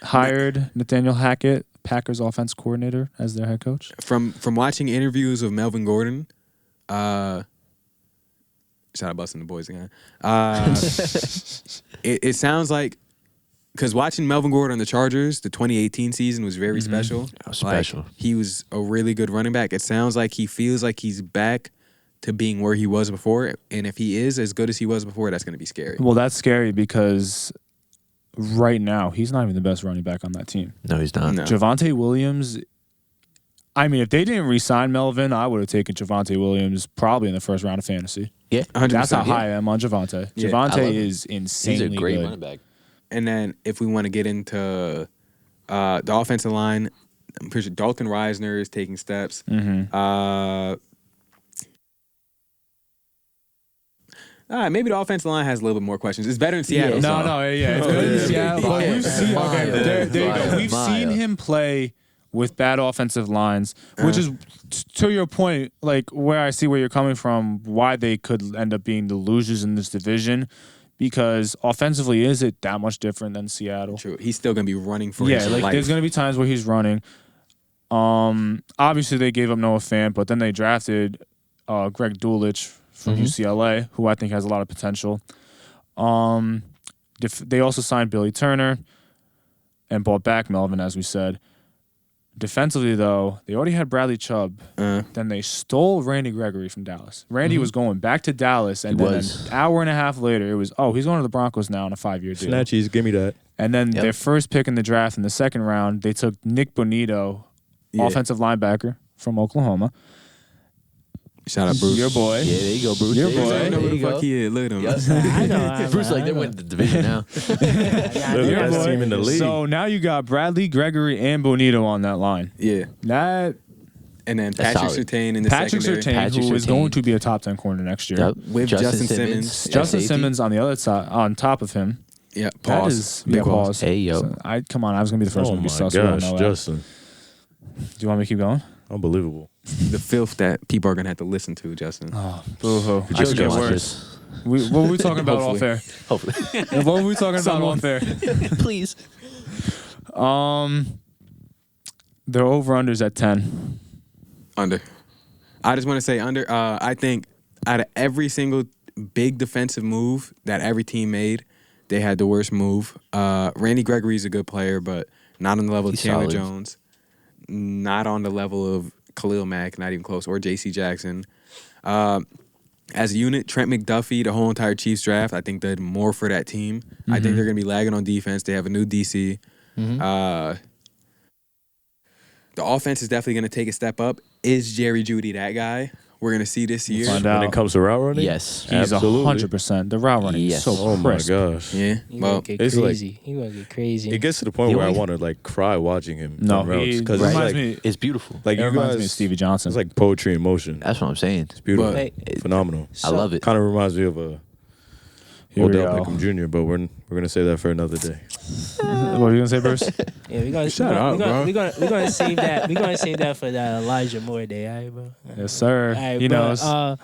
[SPEAKER 3] hired Nathaniel Hackett, Packers offense coordinator, as their head coach.
[SPEAKER 1] From watching interviews of Melvin Gordon, shout out busting the boys again. It sounds like, because watching Melvin Gordon on the Chargers, the 2018 season was very special.
[SPEAKER 2] Oh, special.
[SPEAKER 1] Like, he was a really good running back. It sounds like he feels like he's back to being where he was before. And if he is as good as he was before, that's going to be scary.
[SPEAKER 3] Well, that's scary because right now he's not even the best running back on that team.
[SPEAKER 2] No, he's not.
[SPEAKER 1] No.
[SPEAKER 3] Javonte Williams. I mean, if they didn't re-sign Melvin, I would have taken Javonte Williams probably in the first round of fantasy.
[SPEAKER 2] Yeah.
[SPEAKER 1] 100%.
[SPEAKER 3] That's how high I am on Javonte.
[SPEAKER 1] Yeah,
[SPEAKER 2] I love
[SPEAKER 3] Javonte
[SPEAKER 2] him.
[SPEAKER 3] is
[SPEAKER 2] He's
[SPEAKER 3] insanely
[SPEAKER 2] a great
[SPEAKER 3] good.
[SPEAKER 2] running back.
[SPEAKER 1] And then if we want to get into the offensive line, I'm pretty sure Dalton Reisner is taking steps. Maybe the offensive line has a little bit more questions. It's better in Seattle.
[SPEAKER 3] No,
[SPEAKER 1] so.
[SPEAKER 3] yeah. It's better than Seattle. But
[SPEAKER 2] Yeah.
[SPEAKER 3] we've seen, okay, there you go.
[SPEAKER 2] Maya.
[SPEAKER 3] We've seen him play with bad offensive lines, which is, to your point, like where I see where you're coming from, why they could end up being the losers in this division, because offensively, is it that much different than Seattle?
[SPEAKER 1] True. He's still going to be running for
[SPEAKER 3] Yeah,
[SPEAKER 1] his
[SPEAKER 3] like
[SPEAKER 1] life.
[SPEAKER 3] there's going to be times where he's running. Obviously, they gave up Noah Fant, but then they drafted Greg Dulcich from UCLA, who I think has a lot of potential. They also signed Billy Turner and bought back Melvin, as we said. Defensively, though, they already had Bradley Chubb. Then they stole Randy Gregory from Dallas. Randy was going back to Dallas, and then an hour and a half later, it was, he's going to the Broncos now on a 5-year deal.
[SPEAKER 4] Snatchies, give me that.
[SPEAKER 3] And then their first pick in the draft in the second round, they took Nick Bonito, offensive linebacker from Oklahoma.
[SPEAKER 1] Shout out Bruce.
[SPEAKER 3] Your boy.
[SPEAKER 2] Yeah, there you go, Bruce.
[SPEAKER 3] Your
[SPEAKER 2] There you
[SPEAKER 3] boy.
[SPEAKER 2] go.
[SPEAKER 1] I know
[SPEAKER 2] There
[SPEAKER 1] who the
[SPEAKER 2] you go.
[SPEAKER 1] fuck he is. Look at him.
[SPEAKER 5] I know.
[SPEAKER 2] Bruce, like, they're winning the division now.
[SPEAKER 4] They're the
[SPEAKER 3] Your
[SPEAKER 4] best
[SPEAKER 3] boy.
[SPEAKER 4] team in the league.
[SPEAKER 3] So now you got Bradley, Gregory, and Bonito on that line.
[SPEAKER 1] Yeah.
[SPEAKER 3] That
[SPEAKER 1] And then
[SPEAKER 2] That's
[SPEAKER 1] Patrick
[SPEAKER 2] solid.
[SPEAKER 1] Surtain in the
[SPEAKER 3] Patrick
[SPEAKER 1] secondary.
[SPEAKER 3] Surtain, who is going to be a top 10 corner next year.
[SPEAKER 2] Yep.
[SPEAKER 1] With Justin Simmons.
[SPEAKER 3] Justin
[SPEAKER 2] Safety.
[SPEAKER 3] Simmons on the other side, on top of him.
[SPEAKER 1] Yeah.
[SPEAKER 3] That
[SPEAKER 1] Pause.
[SPEAKER 3] is
[SPEAKER 1] Big
[SPEAKER 3] pause.
[SPEAKER 2] Hey, yo.
[SPEAKER 3] So, come on, I was gonna be the first
[SPEAKER 4] Oh
[SPEAKER 3] one to be
[SPEAKER 4] my
[SPEAKER 3] sus. We all
[SPEAKER 4] gosh,
[SPEAKER 3] know that.
[SPEAKER 4] Justin.
[SPEAKER 3] Do you want me to keep going?
[SPEAKER 4] Unbelievable.
[SPEAKER 1] The filth that people are going to have to listen to, Justin.
[SPEAKER 3] Oh, boo-hoo. I
[SPEAKER 2] Just
[SPEAKER 3] should get
[SPEAKER 2] watch
[SPEAKER 3] worse.
[SPEAKER 2] this.
[SPEAKER 3] What were we talking about off air?
[SPEAKER 2] Hopefully.
[SPEAKER 3] What were we talking about off air?
[SPEAKER 2] Please.
[SPEAKER 3] Their over-unders at 10.
[SPEAKER 1] Under. I just want to say under. I think out of every single big defensive move that every team made, they had the worst move. Randy Gregory's a good player, but not on the level of
[SPEAKER 2] He's
[SPEAKER 1] Chandler
[SPEAKER 2] solid.
[SPEAKER 1] Jones. Not on the level of Khalil Mack, not even close, or J.C. Jackson. As a unit, Trent McDuffie, the whole entire Chiefs draft, I think did more for that team. I think they're going to be lagging on defense. They have a new DC. The offense is definitely going to take a step up. Is Jerry Jeudy that guy? We're going to see this year.
[SPEAKER 3] Find
[SPEAKER 4] When
[SPEAKER 3] out.
[SPEAKER 4] it comes to route running?
[SPEAKER 2] Yes.
[SPEAKER 3] He's
[SPEAKER 4] Absolutely.
[SPEAKER 3] 100%. The route running
[SPEAKER 2] Yes.
[SPEAKER 3] is so
[SPEAKER 4] Oh my
[SPEAKER 3] crisp.
[SPEAKER 4] gosh.
[SPEAKER 1] Yeah.
[SPEAKER 5] He
[SPEAKER 1] Well,
[SPEAKER 5] gonna get
[SPEAKER 4] it's like-
[SPEAKER 5] crazy. He gonna get crazy.
[SPEAKER 4] It gets to the point
[SPEAKER 2] The
[SPEAKER 4] where I
[SPEAKER 2] only-
[SPEAKER 4] want to like cry watching him.
[SPEAKER 3] No,
[SPEAKER 4] run routes,
[SPEAKER 3] he
[SPEAKER 4] 'cause
[SPEAKER 3] reminds
[SPEAKER 4] it's like,
[SPEAKER 3] me.
[SPEAKER 2] It's beautiful.
[SPEAKER 4] like
[SPEAKER 3] It
[SPEAKER 4] you
[SPEAKER 3] reminds
[SPEAKER 4] guys,
[SPEAKER 3] me of Stevie Johnson.
[SPEAKER 4] it's like poetry in motion.
[SPEAKER 2] That's what I'm saying.
[SPEAKER 4] It's beautiful,
[SPEAKER 5] Hey,
[SPEAKER 4] phenomenal.
[SPEAKER 2] I love it.
[SPEAKER 4] Kind of reminds me of a
[SPEAKER 3] Here we
[SPEAKER 4] Odell
[SPEAKER 3] go.
[SPEAKER 4] Beckham Jr., but we're gonna say that for another day.
[SPEAKER 3] What were you gonna say, Bruce?
[SPEAKER 5] yeah, we're gonna
[SPEAKER 1] Shut up, bro.
[SPEAKER 5] We're gonna save that. We're gonna save that for that Elijah Moore day, all right, bro.
[SPEAKER 3] Yes, sir.
[SPEAKER 5] All right,
[SPEAKER 3] He
[SPEAKER 5] but,
[SPEAKER 3] knows.
[SPEAKER 5] so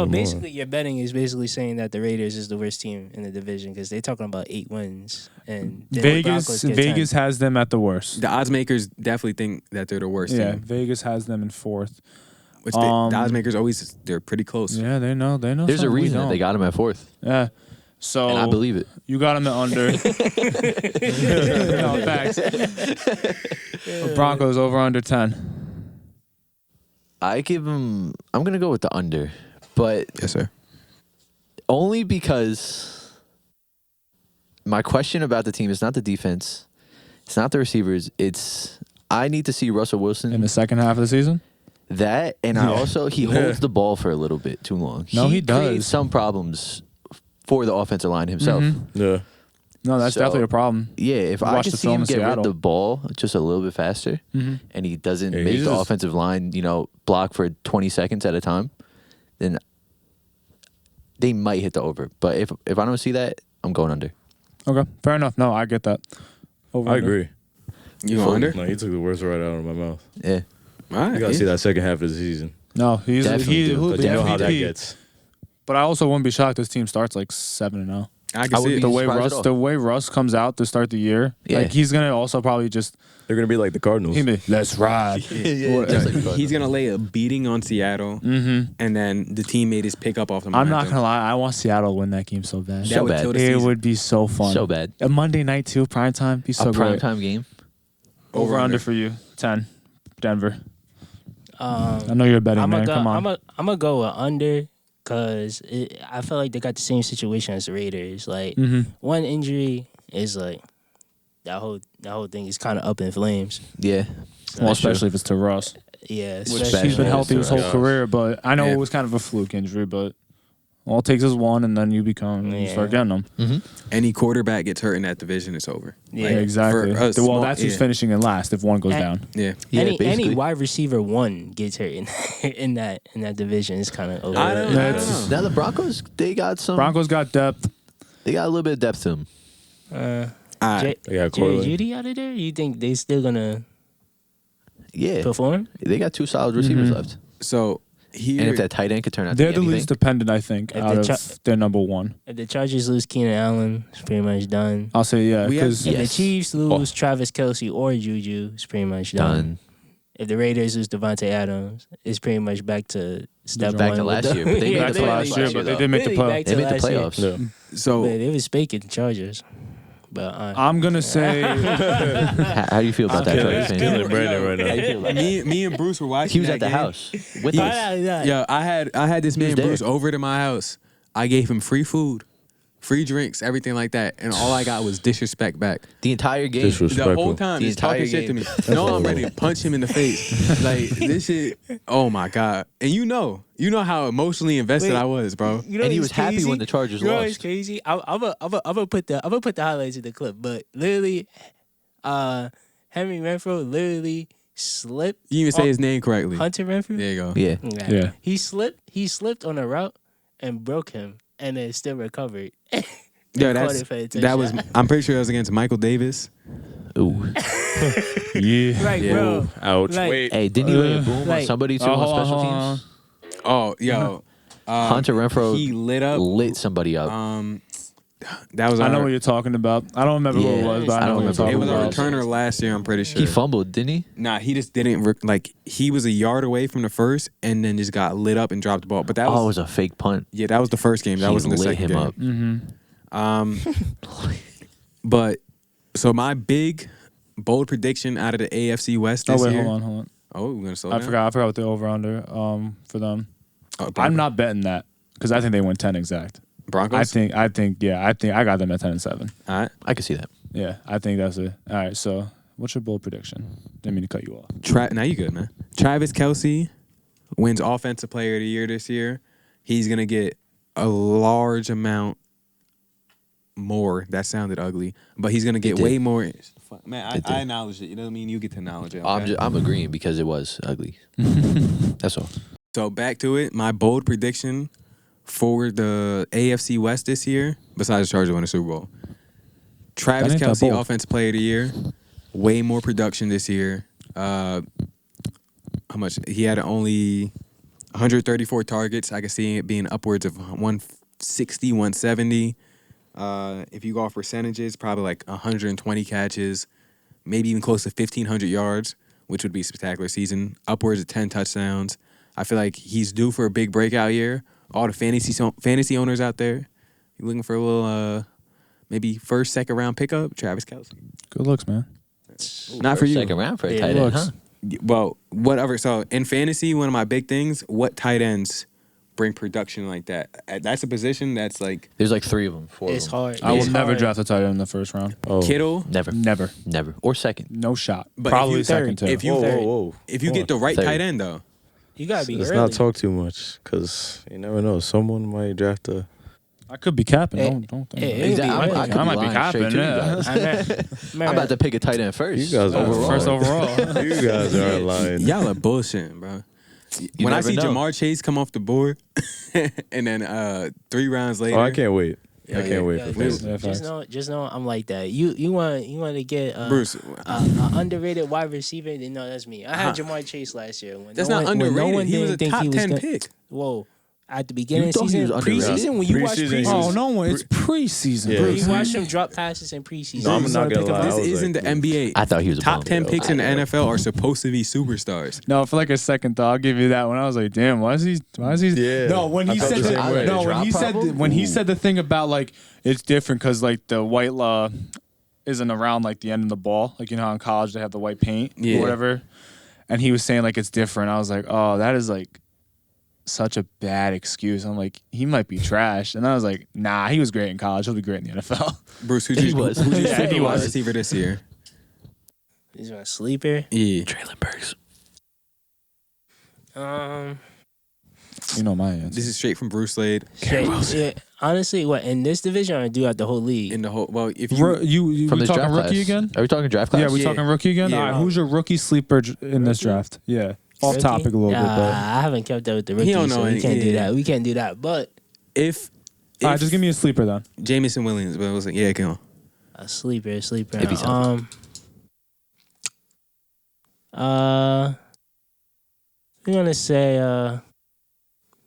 [SPEAKER 4] Moore.
[SPEAKER 5] basically, your betting is basically saying that the Raiders is the worst team in the division because they're talking about 8 wins and then the Broncos get 10.
[SPEAKER 3] Vegas has them at the worst.
[SPEAKER 1] the odds makers definitely think that they're the worst
[SPEAKER 3] Yeah,
[SPEAKER 1] team.
[SPEAKER 3] Vegas has them in 4th.
[SPEAKER 1] Which the odds makers always, they're pretty close.
[SPEAKER 3] Yeah, they know. They know.
[SPEAKER 2] There's a
[SPEAKER 3] something we
[SPEAKER 2] reason that
[SPEAKER 3] don't.
[SPEAKER 2] they got him at 4th.
[SPEAKER 3] Yeah. So
[SPEAKER 2] And I believe it.
[SPEAKER 3] you got him at under. No, facts. Broncos over under 10.
[SPEAKER 2] I give him. I'm going to go with the under. But
[SPEAKER 1] Yes, sir.
[SPEAKER 2] only because my question about the team is not the defense. It's not the receivers. It's I need to see Russell Wilson.
[SPEAKER 3] In the second half of the season?
[SPEAKER 2] That, and I also, he holds the ball for a little bit too long.
[SPEAKER 3] No, he does.
[SPEAKER 2] creates some problems for the offensive line himself.
[SPEAKER 3] Mm-hmm.
[SPEAKER 4] Yeah,
[SPEAKER 3] No, that's
[SPEAKER 2] So,
[SPEAKER 3] definitely a problem.
[SPEAKER 2] Yeah, if I
[SPEAKER 3] Watch
[SPEAKER 2] can
[SPEAKER 3] the
[SPEAKER 2] see
[SPEAKER 3] film
[SPEAKER 2] him
[SPEAKER 3] in
[SPEAKER 2] get rid of
[SPEAKER 3] Seattle.
[SPEAKER 2] the ball just a little bit faster, and he doesn't
[SPEAKER 4] Yeah,
[SPEAKER 2] make
[SPEAKER 4] he's
[SPEAKER 2] the
[SPEAKER 4] just-
[SPEAKER 2] offensive line, block for 20 seconds at a time, then they might hit the over. But if I don't see that, I'm going under.
[SPEAKER 3] Okay, fair enough. No, I get that. Over
[SPEAKER 4] I
[SPEAKER 3] under.
[SPEAKER 4] agree.
[SPEAKER 1] You go under?
[SPEAKER 4] No, he took the words right out of my mouth.
[SPEAKER 2] Yeah.
[SPEAKER 1] All right.
[SPEAKER 4] You gotta see that second half of the season.
[SPEAKER 3] No, he's
[SPEAKER 2] Definitely do.
[SPEAKER 3] he'll
[SPEAKER 4] But
[SPEAKER 3] be
[SPEAKER 4] you know how that
[SPEAKER 3] MVP.
[SPEAKER 4] gets.
[SPEAKER 3] But I also wouldn't be shocked this team starts like 7-0.
[SPEAKER 1] I can
[SPEAKER 2] I would
[SPEAKER 1] see
[SPEAKER 2] be
[SPEAKER 1] it.
[SPEAKER 2] surprised at all.
[SPEAKER 3] The way Russ comes out to start the year,
[SPEAKER 2] Yeah.
[SPEAKER 3] like he's gonna also probably just
[SPEAKER 4] They're gonna be like the Cardinals.
[SPEAKER 3] let's ride.
[SPEAKER 1] He's gonna lay a beating on Seattle, and then the teammate is pick up off the
[SPEAKER 3] I'm
[SPEAKER 1] momentum.
[SPEAKER 3] not gonna lie, I want Seattle to win that game so bad.
[SPEAKER 1] That
[SPEAKER 2] So
[SPEAKER 1] would
[SPEAKER 2] bad.
[SPEAKER 1] kill the
[SPEAKER 3] It
[SPEAKER 1] season.
[SPEAKER 3] would be so fun.
[SPEAKER 2] So bad.
[SPEAKER 3] A Monday night too, prime time, be so
[SPEAKER 2] A
[SPEAKER 3] great.
[SPEAKER 2] primetime game.
[SPEAKER 3] Over under for you, 10, Denver. I know you're a betting man. Come on.
[SPEAKER 5] I'm gonna go with under because I feel like they got the same situation as the Raiders. Like one injury is like that whole thing is kind of up in flames.
[SPEAKER 2] Yeah.
[SPEAKER 3] Well,
[SPEAKER 2] That's true.
[SPEAKER 3] especially if it's to Russ.
[SPEAKER 5] Yeah,
[SPEAKER 3] Which
[SPEAKER 5] especially
[SPEAKER 3] he's been
[SPEAKER 2] Especially
[SPEAKER 3] healthy his
[SPEAKER 2] to
[SPEAKER 3] whole
[SPEAKER 2] Russ.
[SPEAKER 3] career, but I know
[SPEAKER 1] Yeah.
[SPEAKER 3] it was kind of a fluke injury, but all it takes is one, and then you start getting them.
[SPEAKER 1] Any quarterback gets hurt in that division, it's over.
[SPEAKER 5] Yeah.
[SPEAKER 3] Yeah, exactly.
[SPEAKER 1] for us,
[SPEAKER 3] Well,
[SPEAKER 1] small-
[SPEAKER 3] that's who's
[SPEAKER 1] yeah.
[SPEAKER 3] finishing in last if one goes down.
[SPEAKER 1] Yeah.
[SPEAKER 2] Yeah,
[SPEAKER 5] any
[SPEAKER 2] basically.
[SPEAKER 5] wide receiver one gets hurt in that division is kind of over.
[SPEAKER 1] I don't
[SPEAKER 3] Yeah,
[SPEAKER 1] know.
[SPEAKER 2] Now the Broncos, they got some.
[SPEAKER 3] Broncos got depth.
[SPEAKER 2] They got a little bit of depth to them.
[SPEAKER 1] All right.
[SPEAKER 4] They got
[SPEAKER 5] Jerry
[SPEAKER 4] Corley.
[SPEAKER 5] Judy out of there? You think they still gonna
[SPEAKER 2] Yeah.
[SPEAKER 5] perform?
[SPEAKER 2] They got two solid receivers left.
[SPEAKER 1] So here,
[SPEAKER 2] And if that tight end could turn out
[SPEAKER 3] They're
[SPEAKER 2] to
[SPEAKER 3] the
[SPEAKER 2] be anything,
[SPEAKER 3] least dependent, I think,
[SPEAKER 5] If
[SPEAKER 3] out
[SPEAKER 5] the
[SPEAKER 3] of their number one.
[SPEAKER 5] If the Chargers lose Keenan Allen, it's pretty much done.
[SPEAKER 3] I'll say yeah,
[SPEAKER 1] We have-
[SPEAKER 3] because
[SPEAKER 5] If
[SPEAKER 2] Yes.
[SPEAKER 5] the Chiefs lose Travis Kelce or Juju, it's pretty much done.
[SPEAKER 2] done.
[SPEAKER 5] If the Raiders lose Devontae Adams, it's pretty much back to step
[SPEAKER 2] Back
[SPEAKER 5] one.
[SPEAKER 2] to
[SPEAKER 5] with
[SPEAKER 2] last
[SPEAKER 5] the-
[SPEAKER 2] year, but they made
[SPEAKER 3] back
[SPEAKER 2] the
[SPEAKER 3] to
[SPEAKER 2] playoffs
[SPEAKER 3] last year,
[SPEAKER 2] last
[SPEAKER 3] but
[SPEAKER 2] year,
[SPEAKER 3] they did make the
[SPEAKER 5] Really
[SPEAKER 3] playoffs.
[SPEAKER 5] back
[SPEAKER 2] They
[SPEAKER 5] to
[SPEAKER 2] made the
[SPEAKER 5] last year.
[SPEAKER 2] playoffs.
[SPEAKER 4] Yeah.
[SPEAKER 1] so
[SPEAKER 5] But they was speaking the Chargers. But
[SPEAKER 3] I'm gonna say
[SPEAKER 2] How do you feel about that, Chargers fan?
[SPEAKER 4] Killing Brandon right
[SPEAKER 2] How
[SPEAKER 4] now.
[SPEAKER 2] you feel about that?
[SPEAKER 1] me and Bruce were watching.
[SPEAKER 2] He was
[SPEAKER 1] that
[SPEAKER 2] at the
[SPEAKER 1] game.
[SPEAKER 2] house with us.
[SPEAKER 1] Yo, I had this man
[SPEAKER 2] was there.
[SPEAKER 1] Bruce over to my house. I gave him free food, free drinks, everything like that, and all I got was disrespect back.
[SPEAKER 2] The entire game.
[SPEAKER 1] The
[SPEAKER 4] Disrespectful.
[SPEAKER 1] whole time,
[SPEAKER 2] The
[SPEAKER 1] he's talking
[SPEAKER 2] entire
[SPEAKER 1] shit to
[SPEAKER 2] game.
[SPEAKER 1] me. No, I'm ready to punch him in the face. Like this shit. Oh my god! And you know how emotionally invested
[SPEAKER 5] Wait.
[SPEAKER 1] I was, bro.
[SPEAKER 5] You know
[SPEAKER 2] And he
[SPEAKER 5] what's
[SPEAKER 2] was happy
[SPEAKER 5] crazy?
[SPEAKER 2] when the Chargers
[SPEAKER 5] You know what's
[SPEAKER 2] lost.
[SPEAKER 5] crazy? I'm gonna put the highlights in the clip, but literally, Henry Renfro literally slipped.
[SPEAKER 1] You even say his name correctly.
[SPEAKER 5] Hunter Renfro.
[SPEAKER 1] There you go.
[SPEAKER 2] Yeah.
[SPEAKER 3] Yeah.
[SPEAKER 5] He slipped on a route and broke him, and then still recovered.
[SPEAKER 1] Yo,
[SPEAKER 5] Caught
[SPEAKER 1] that's
[SPEAKER 5] it for a
[SPEAKER 1] that was.
[SPEAKER 5] touchdown.
[SPEAKER 1] I'm pretty sure that was against Michael Davis.
[SPEAKER 2] Ooh.
[SPEAKER 3] yeah.
[SPEAKER 5] Like,
[SPEAKER 1] Yeah.
[SPEAKER 5] bro.
[SPEAKER 4] Ouch.
[SPEAKER 5] Like-
[SPEAKER 4] Wait.
[SPEAKER 2] Hey, didn't he lay a boom on
[SPEAKER 5] like-
[SPEAKER 2] somebody too
[SPEAKER 3] Oh,
[SPEAKER 2] on
[SPEAKER 3] hold on,
[SPEAKER 2] special
[SPEAKER 3] hold on.
[SPEAKER 2] teams?
[SPEAKER 1] Oh, yo,
[SPEAKER 2] Hunter Renfro
[SPEAKER 1] he lit up.
[SPEAKER 2] lit somebody up.
[SPEAKER 1] That was.
[SPEAKER 3] I know
[SPEAKER 1] our-
[SPEAKER 3] what you're talking about. I don't remember who it
[SPEAKER 2] Yeah,
[SPEAKER 3] was, but I
[SPEAKER 2] I
[SPEAKER 3] know
[SPEAKER 2] don't
[SPEAKER 3] what you're
[SPEAKER 2] remember
[SPEAKER 3] talking
[SPEAKER 1] It was our
[SPEAKER 3] about.
[SPEAKER 1] returner last year. I'm pretty sure.
[SPEAKER 2] He fumbled, didn't he?
[SPEAKER 1] Nah, he just didn't like. He was a yard away from the first, and then just got lit up and dropped the ball. But that
[SPEAKER 2] Oh, it
[SPEAKER 1] was
[SPEAKER 2] was a fake punt.
[SPEAKER 1] yeah, that was the first game. That
[SPEAKER 2] He
[SPEAKER 1] wasn't the
[SPEAKER 2] lit
[SPEAKER 1] second
[SPEAKER 2] him
[SPEAKER 1] game.
[SPEAKER 2] up.
[SPEAKER 1] But so my big bold prediction out of the AFC West
[SPEAKER 3] Oh
[SPEAKER 1] this
[SPEAKER 3] wait,
[SPEAKER 1] year.
[SPEAKER 3] hold on.
[SPEAKER 1] Oh, we're gonna slow
[SPEAKER 3] I
[SPEAKER 1] down.
[SPEAKER 3] forgot what the over under for them.
[SPEAKER 1] Oh,
[SPEAKER 3] I'm not betting that because I think they win 10 exact.
[SPEAKER 1] Broncos.
[SPEAKER 3] I think I got them at 10-7.
[SPEAKER 1] All right.
[SPEAKER 2] I can see that.
[SPEAKER 3] Yeah, I think that's it. All right, so what's your bold prediction? Didn't mean to cut you off.
[SPEAKER 1] Now you good, man. Travis Kelce wins Offensive Player of the Year this year. He's gonna get a large amount more. That sounded ugly, but he's gonna get
[SPEAKER 2] did.
[SPEAKER 1] way more. Man,
[SPEAKER 2] It did.
[SPEAKER 1] I acknowledge it. You know what I mean? You get to acknowledge it. Okay?
[SPEAKER 2] I'm agreeing because it was ugly. That's all.
[SPEAKER 1] So back to it. My bold prediction for the AFC West this year, besides the Chargers winning the Super Bowl, Travis
[SPEAKER 3] That ain't that
[SPEAKER 1] Kelce,
[SPEAKER 3] bold.
[SPEAKER 1] Offensive Player of the Year, way more production this year. How much? He had only 134 targets. I can see it being upwards of 160, 170. If you go off percentages, probably like 120 catches, maybe even close to 1,500 yards, which would be a spectacular season. Upwards of 10 touchdowns. I feel like he's due for a big breakout year. All the fantasy owners out there, you looking for a little maybe first, second round pickup? Travis Kelce.
[SPEAKER 3] Good looks, man.
[SPEAKER 1] Not for you.
[SPEAKER 2] Second round for a
[SPEAKER 5] Yeah,
[SPEAKER 2] tight end,
[SPEAKER 3] looks.
[SPEAKER 2] huh?
[SPEAKER 1] Well, whatever. So in fantasy, one of my big things, what tight ends bring production like that? That's a position that's like
[SPEAKER 2] There's like 3 of them, 4
[SPEAKER 5] It's
[SPEAKER 2] of them.
[SPEAKER 5] hard.
[SPEAKER 3] I will
[SPEAKER 5] It's
[SPEAKER 3] never
[SPEAKER 5] hard.
[SPEAKER 3] draft a tight end in the first round.
[SPEAKER 4] Oh.
[SPEAKER 1] Kittle.
[SPEAKER 2] Never.
[SPEAKER 3] Never.
[SPEAKER 2] Never. Or second.
[SPEAKER 3] No shot.
[SPEAKER 1] But
[SPEAKER 3] Probably
[SPEAKER 1] if you-
[SPEAKER 3] second too.
[SPEAKER 1] if you-
[SPEAKER 4] Whoa,
[SPEAKER 5] third.
[SPEAKER 4] whoa.
[SPEAKER 1] If you
[SPEAKER 4] Hold
[SPEAKER 1] get the
[SPEAKER 4] on.
[SPEAKER 1] right
[SPEAKER 2] Third.
[SPEAKER 1] tight end, though.
[SPEAKER 5] You gotta be
[SPEAKER 4] Let's
[SPEAKER 5] early.
[SPEAKER 4] not talk too much because you never know. Someone might draft a.
[SPEAKER 3] I could be capping. Don't think.
[SPEAKER 2] Exactly. I
[SPEAKER 3] might be capping. Yeah.
[SPEAKER 2] I'm about to pick a tight end first.
[SPEAKER 4] You guys are
[SPEAKER 3] First overall.
[SPEAKER 4] You guys are lying.
[SPEAKER 1] Y'all are bullshitting, bro. When I see Jamar Chase come off the board, and then 3 rounds later,
[SPEAKER 4] I can't wait. I can't wait for fantasy.
[SPEAKER 5] Just know, I'm like that. You want to get
[SPEAKER 1] Bruce,
[SPEAKER 5] an underrated wide receiver? Then no, that's me. I had Jamar Chase last year.
[SPEAKER 1] That's not underrated. He was a top 10 pick.
[SPEAKER 5] Whoa. At the beginning of the
[SPEAKER 2] thought he
[SPEAKER 5] season,
[SPEAKER 2] was
[SPEAKER 5] preseason, when you watch
[SPEAKER 4] Preseason,
[SPEAKER 5] preseason,
[SPEAKER 3] Oh no one! It's preseason.
[SPEAKER 4] Yeah.
[SPEAKER 3] bro.
[SPEAKER 5] you watch him drop passes in preseason.
[SPEAKER 4] No, I'm not gonna lie.
[SPEAKER 1] This isn't the NBA.
[SPEAKER 2] I thought he was a
[SPEAKER 1] top
[SPEAKER 2] bum,
[SPEAKER 1] 10
[SPEAKER 2] though.
[SPEAKER 1] picks in the NFL are supposed to be superstars.
[SPEAKER 3] No, for like a second thought, I'll give you that one. I was like, damn, why is he?
[SPEAKER 4] Yeah.
[SPEAKER 3] No, when
[SPEAKER 4] I
[SPEAKER 3] he
[SPEAKER 4] felt
[SPEAKER 3] said
[SPEAKER 4] the same way.
[SPEAKER 3] when he said the thing about like it's different because like the white law isn't around like the end of the ball, like you know how in college they have the white paint or whatever, and he was saying like it's different. I was like, oh, that is like such a bad excuse. I'm like, he might be trash, and I was like, nah, he was great in college. He'll be great in the NFL.
[SPEAKER 1] Bruce, who's your wide receiver this year?
[SPEAKER 5] He's my sleeper.
[SPEAKER 1] Yeah.
[SPEAKER 2] Traylon Burks.
[SPEAKER 3] You know my answer.
[SPEAKER 1] This is straight from Bruce Slade.
[SPEAKER 5] Yeah, honestly, what in this division or do out the whole league?
[SPEAKER 1] In the whole, well, if you
[SPEAKER 3] you
[SPEAKER 2] From
[SPEAKER 3] we
[SPEAKER 2] this
[SPEAKER 3] talking
[SPEAKER 2] draft
[SPEAKER 3] rookie
[SPEAKER 2] class.
[SPEAKER 3] again?
[SPEAKER 2] Are we talking draft class?
[SPEAKER 3] Yeah, we talking rookie again.
[SPEAKER 1] Yeah.
[SPEAKER 3] All right, who's your rookie sleeper in this draft? Yeah, off topic a little bit, but
[SPEAKER 5] I haven't kept up with the rookies,
[SPEAKER 1] don't know
[SPEAKER 5] so we
[SPEAKER 1] any-
[SPEAKER 5] can't do
[SPEAKER 1] yeah.
[SPEAKER 5] that. We can't do that. But
[SPEAKER 1] if
[SPEAKER 3] all right, just give me a sleeper then.
[SPEAKER 1] Jamison Williams, but I was like, yeah, come on.
[SPEAKER 5] a sleeper.
[SPEAKER 2] If he's healthy.
[SPEAKER 5] We're gonna say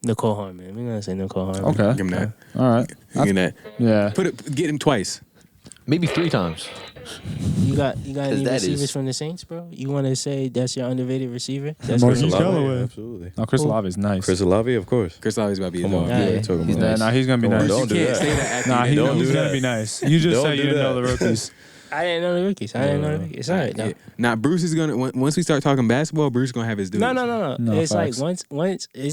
[SPEAKER 5] Nicole Harmon. We're gonna say Nicole Harmon.
[SPEAKER 3] Okay,
[SPEAKER 1] Give him that.
[SPEAKER 3] all right,
[SPEAKER 1] Give him that.
[SPEAKER 3] yeah.
[SPEAKER 1] Get him twice.
[SPEAKER 2] Maybe 3 times.
[SPEAKER 5] You got any
[SPEAKER 2] that
[SPEAKER 5] receivers
[SPEAKER 2] is-
[SPEAKER 5] from the Saints, bro? You want to say that's your underrated receiver? That's
[SPEAKER 3] Marquise
[SPEAKER 5] crazy.
[SPEAKER 3] Callaway.
[SPEAKER 4] Absolutely.
[SPEAKER 3] No, Chris Olave is nice.
[SPEAKER 4] Chris Olave, of course.
[SPEAKER 1] Chris Olave's about to be
[SPEAKER 4] Come on.
[SPEAKER 1] a dog.
[SPEAKER 5] Yeah,
[SPEAKER 4] You're talking
[SPEAKER 2] he's
[SPEAKER 4] about
[SPEAKER 3] Yeah,
[SPEAKER 2] nice.
[SPEAKER 3] he's gonna be
[SPEAKER 4] Come on,
[SPEAKER 3] nice.
[SPEAKER 4] don't do
[SPEAKER 1] can't
[SPEAKER 4] that.
[SPEAKER 1] say that after
[SPEAKER 3] Nah,
[SPEAKER 1] you
[SPEAKER 4] Don't
[SPEAKER 3] he's
[SPEAKER 4] do
[SPEAKER 3] gonna
[SPEAKER 4] that.
[SPEAKER 3] be nice. You just
[SPEAKER 4] Don't
[SPEAKER 3] said
[SPEAKER 4] do
[SPEAKER 3] you didn't
[SPEAKER 4] that.
[SPEAKER 3] know the rookies.
[SPEAKER 5] I didn't know the rookies. It's all right.
[SPEAKER 1] Yeah. Now Bruce is gonna once we start talking basketball, Bruce is gonna have his dudes.
[SPEAKER 5] No.
[SPEAKER 3] No,
[SPEAKER 5] It's
[SPEAKER 3] facts.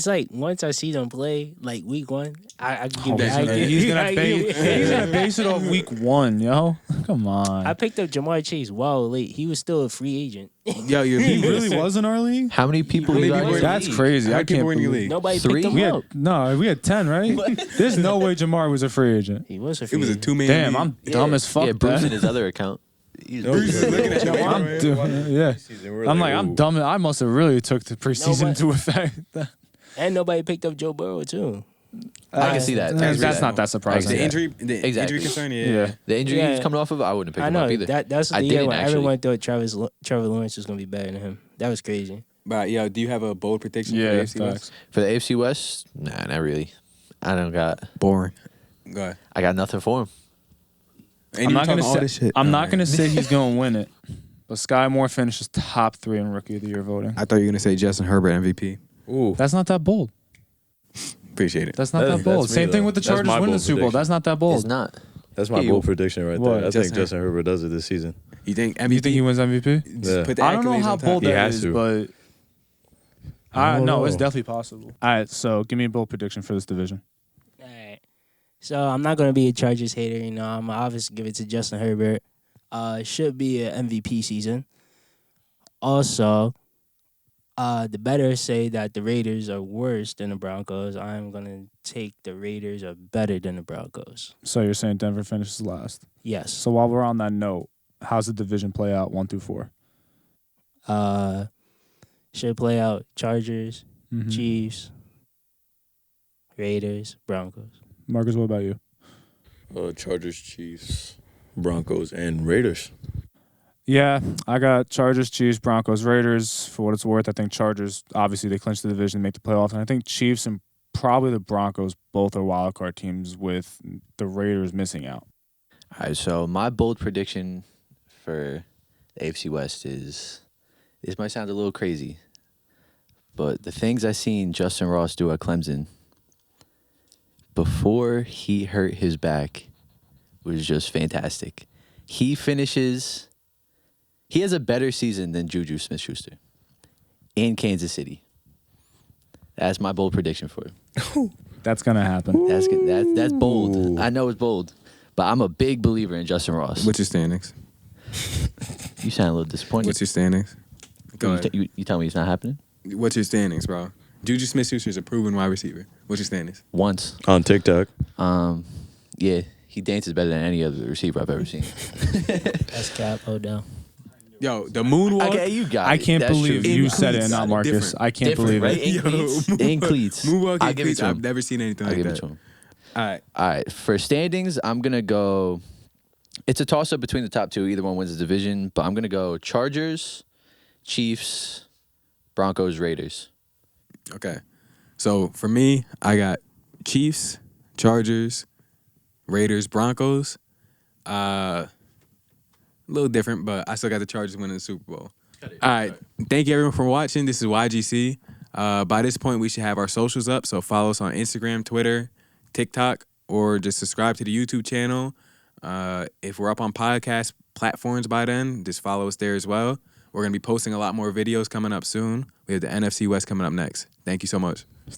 [SPEAKER 5] like once I see them play like week 1, I can give
[SPEAKER 1] that's
[SPEAKER 5] I
[SPEAKER 1] right.
[SPEAKER 5] give-
[SPEAKER 3] He's
[SPEAKER 5] I
[SPEAKER 3] gonna
[SPEAKER 5] give-
[SPEAKER 3] he's gonna base it off week 1, yo. Come on.
[SPEAKER 5] I picked up Jamar Chase late. He was still a free agent.
[SPEAKER 1] Yo,
[SPEAKER 3] He really was in our league.
[SPEAKER 2] How many people
[SPEAKER 1] How
[SPEAKER 2] we
[SPEAKER 1] many
[SPEAKER 2] got?
[SPEAKER 1] people
[SPEAKER 2] in the
[SPEAKER 3] That's
[SPEAKER 2] league?
[SPEAKER 3] crazy.
[SPEAKER 1] How
[SPEAKER 3] I
[SPEAKER 1] many people
[SPEAKER 3] can't
[SPEAKER 1] were in your
[SPEAKER 3] believe.
[SPEAKER 1] league?
[SPEAKER 5] Nobody
[SPEAKER 2] 3?
[SPEAKER 5] picked him
[SPEAKER 3] We had
[SPEAKER 5] up.
[SPEAKER 3] we had 10, right? There's no way Jamar was a free agent.
[SPEAKER 5] He was a
[SPEAKER 1] It
[SPEAKER 5] free
[SPEAKER 1] was a
[SPEAKER 5] agent.
[SPEAKER 1] 2-man.
[SPEAKER 3] Damn,
[SPEAKER 1] league.
[SPEAKER 3] I'm dumb as fuck.
[SPEAKER 2] Yeah, Bruce
[SPEAKER 3] man.
[SPEAKER 2] in his other account. He's
[SPEAKER 1] Bruce is looking at your
[SPEAKER 3] I'm yeah. I'm like, I'm dumb. I must have really took the preseason
[SPEAKER 5] No,
[SPEAKER 3] into effect.
[SPEAKER 5] And nobody picked up Joe Burrow too.
[SPEAKER 2] I can see that.
[SPEAKER 3] That's not that surprising.
[SPEAKER 1] The injury
[SPEAKER 2] Exactly.
[SPEAKER 1] concern.
[SPEAKER 3] Yeah.
[SPEAKER 2] The injury
[SPEAKER 5] Yeah.
[SPEAKER 2] he's coming off of, I wouldn't pick
[SPEAKER 5] I
[SPEAKER 2] him
[SPEAKER 5] know
[SPEAKER 2] up either.
[SPEAKER 5] that's
[SPEAKER 2] I
[SPEAKER 5] the year
[SPEAKER 2] didn't
[SPEAKER 5] when
[SPEAKER 2] actually.
[SPEAKER 5] everyone thought Trevor Lawrence was gonna be better than him. That was crazy.
[SPEAKER 1] But yo, do you have a bold prediction?
[SPEAKER 3] Yeah,
[SPEAKER 1] for the
[SPEAKER 3] that's
[SPEAKER 1] AFC West?
[SPEAKER 3] facts.
[SPEAKER 2] For the AFC West, nah, not really. I don't got.
[SPEAKER 1] Boring. Go ahead.
[SPEAKER 2] I got nothing for him.
[SPEAKER 1] And you talking all this shit.
[SPEAKER 3] I'm
[SPEAKER 1] Oh,
[SPEAKER 3] not
[SPEAKER 1] man.
[SPEAKER 3] gonna say he's gonna win it, but Sky Moore finishes top 3 in Rookie of the Year voting.
[SPEAKER 1] I thought you were gonna say Justin Herbert MVP.
[SPEAKER 4] Ooh.
[SPEAKER 3] That's not that bold.
[SPEAKER 1] Appreciate it.
[SPEAKER 3] That's not
[SPEAKER 4] That's-
[SPEAKER 3] that bold.
[SPEAKER 4] that's me,
[SPEAKER 3] Same thing
[SPEAKER 4] though.
[SPEAKER 3] with the
[SPEAKER 4] That's
[SPEAKER 3] Chargers
[SPEAKER 4] my
[SPEAKER 3] winning the
[SPEAKER 4] bold
[SPEAKER 3] Super Bowl.
[SPEAKER 4] prediction.
[SPEAKER 3] That's not that bold.
[SPEAKER 2] It's not.
[SPEAKER 4] That's my
[SPEAKER 2] Ew.
[SPEAKER 4] bold prediction right
[SPEAKER 3] What?
[SPEAKER 4] there. I
[SPEAKER 1] Justin
[SPEAKER 4] think Justin Herbert does it this season.
[SPEAKER 1] You think MVP?
[SPEAKER 3] You think he wins MVP?
[SPEAKER 1] Just
[SPEAKER 4] Yeah.
[SPEAKER 1] put the
[SPEAKER 3] I don't know
[SPEAKER 1] accolades
[SPEAKER 3] how
[SPEAKER 1] on top?
[SPEAKER 3] bold
[SPEAKER 4] He
[SPEAKER 3] that
[SPEAKER 4] has
[SPEAKER 3] is,
[SPEAKER 4] to.
[SPEAKER 3] but
[SPEAKER 5] I don't
[SPEAKER 3] no,
[SPEAKER 5] know.
[SPEAKER 3] it's definitely possible. All right, so give me a bold prediction for this division.
[SPEAKER 5] All right. So I'm not gonna be a Chargers hater. You know, I'm obviously give it to Justin Herbert. Should be an MVP season. Also, the bettors say that the Raiders are worse than the Broncos. I'm gonna take the Raiders are better than the Broncos.
[SPEAKER 3] So you're saying Denver finishes last.
[SPEAKER 5] Yes.
[SPEAKER 3] So while we're on that note, how's the division play out 1 through 4?
[SPEAKER 5] Should play out Chargers,
[SPEAKER 3] Mhm.
[SPEAKER 5] Chiefs, Raiders, Broncos.
[SPEAKER 3] Marcus, what about you?
[SPEAKER 4] Chargers, Chiefs, Broncos, and Raiders.
[SPEAKER 3] Yeah, I got Chargers, Chiefs, Broncos, Raiders. For what it's worth, I think Chargers, obviously, they clinch the division, make the playoffs. And I think Chiefs and probably the Broncos both are wildcard teams with the Raiders missing out.
[SPEAKER 2] All right, so my bold prediction for the AFC West is this might sound a little crazy, but the things I seen Justin Ross do at Clemson before he hurt his back was just fantastic. He has a better season than Juju Smith-Schuster in Kansas City. That's my bold prediction for him.
[SPEAKER 3] That's going to happen.
[SPEAKER 2] That's bold. I know it's bold, but I'm a big believer in Justin Ross.
[SPEAKER 1] What's your standings?
[SPEAKER 2] You sound a little disappointed.
[SPEAKER 1] What's your standings? Go ahead.
[SPEAKER 2] You tell me it's not happening?
[SPEAKER 1] What's your standings, bro? Juju Smith-Schuster is a proven wide receiver. What's your standings?
[SPEAKER 2] Once.
[SPEAKER 4] On TikTok.
[SPEAKER 2] Yeah, he dances better than any other receiver I've ever seen.
[SPEAKER 5] That's Cap Odell.
[SPEAKER 1] Yo, the moonwalk.
[SPEAKER 2] Okay, you got
[SPEAKER 3] I
[SPEAKER 2] it.
[SPEAKER 3] can't
[SPEAKER 2] That's
[SPEAKER 3] believe
[SPEAKER 2] true.
[SPEAKER 3] you
[SPEAKER 1] In
[SPEAKER 3] said it and
[SPEAKER 1] cleats.
[SPEAKER 3] not Marcus.
[SPEAKER 1] Different.
[SPEAKER 3] I can't
[SPEAKER 2] Different,
[SPEAKER 3] believe
[SPEAKER 2] right?
[SPEAKER 3] it.
[SPEAKER 2] In cleats. In cleats.
[SPEAKER 1] Moonwalk
[SPEAKER 2] I'll
[SPEAKER 1] in
[SPEAKER 2] give it
[SPEAKER 1] cleats.
[SPEAKER 2] to him.
[SPEAKER 1] I've never seen anything
[SPEAKER 2] I'll
[SPEAKER 1] like
[SPEAKER 2] give
[SPEAKER 1] that.
[SPEAKER 2] it to him.
[SPEAKER 1] All right.
[SPEAKER 2] All right, for standings, I'm gonna go. It's a toss up between the top two. Either one wins the division, but I'm gonna go Chargers, Chiefs, Broncos, Raiders.
[SPEAKER 1] Okay. So for me, I got Chiefs, Chargers, Raiders, Broncos. A little different, but I still got the Chargers winning the Super Bowl. All right. Thank you everyone for watching. This is YGC. By this point, we should have our socials up. So follow us on Instagram, Twitter, TikTok, or just subscribe to the YouTube channel. If we're up on podcast platforms by then, just follow us there as well. We're going to be posting a lot more videos coming up soon. We have the NFC West coming up next. Thank you so much.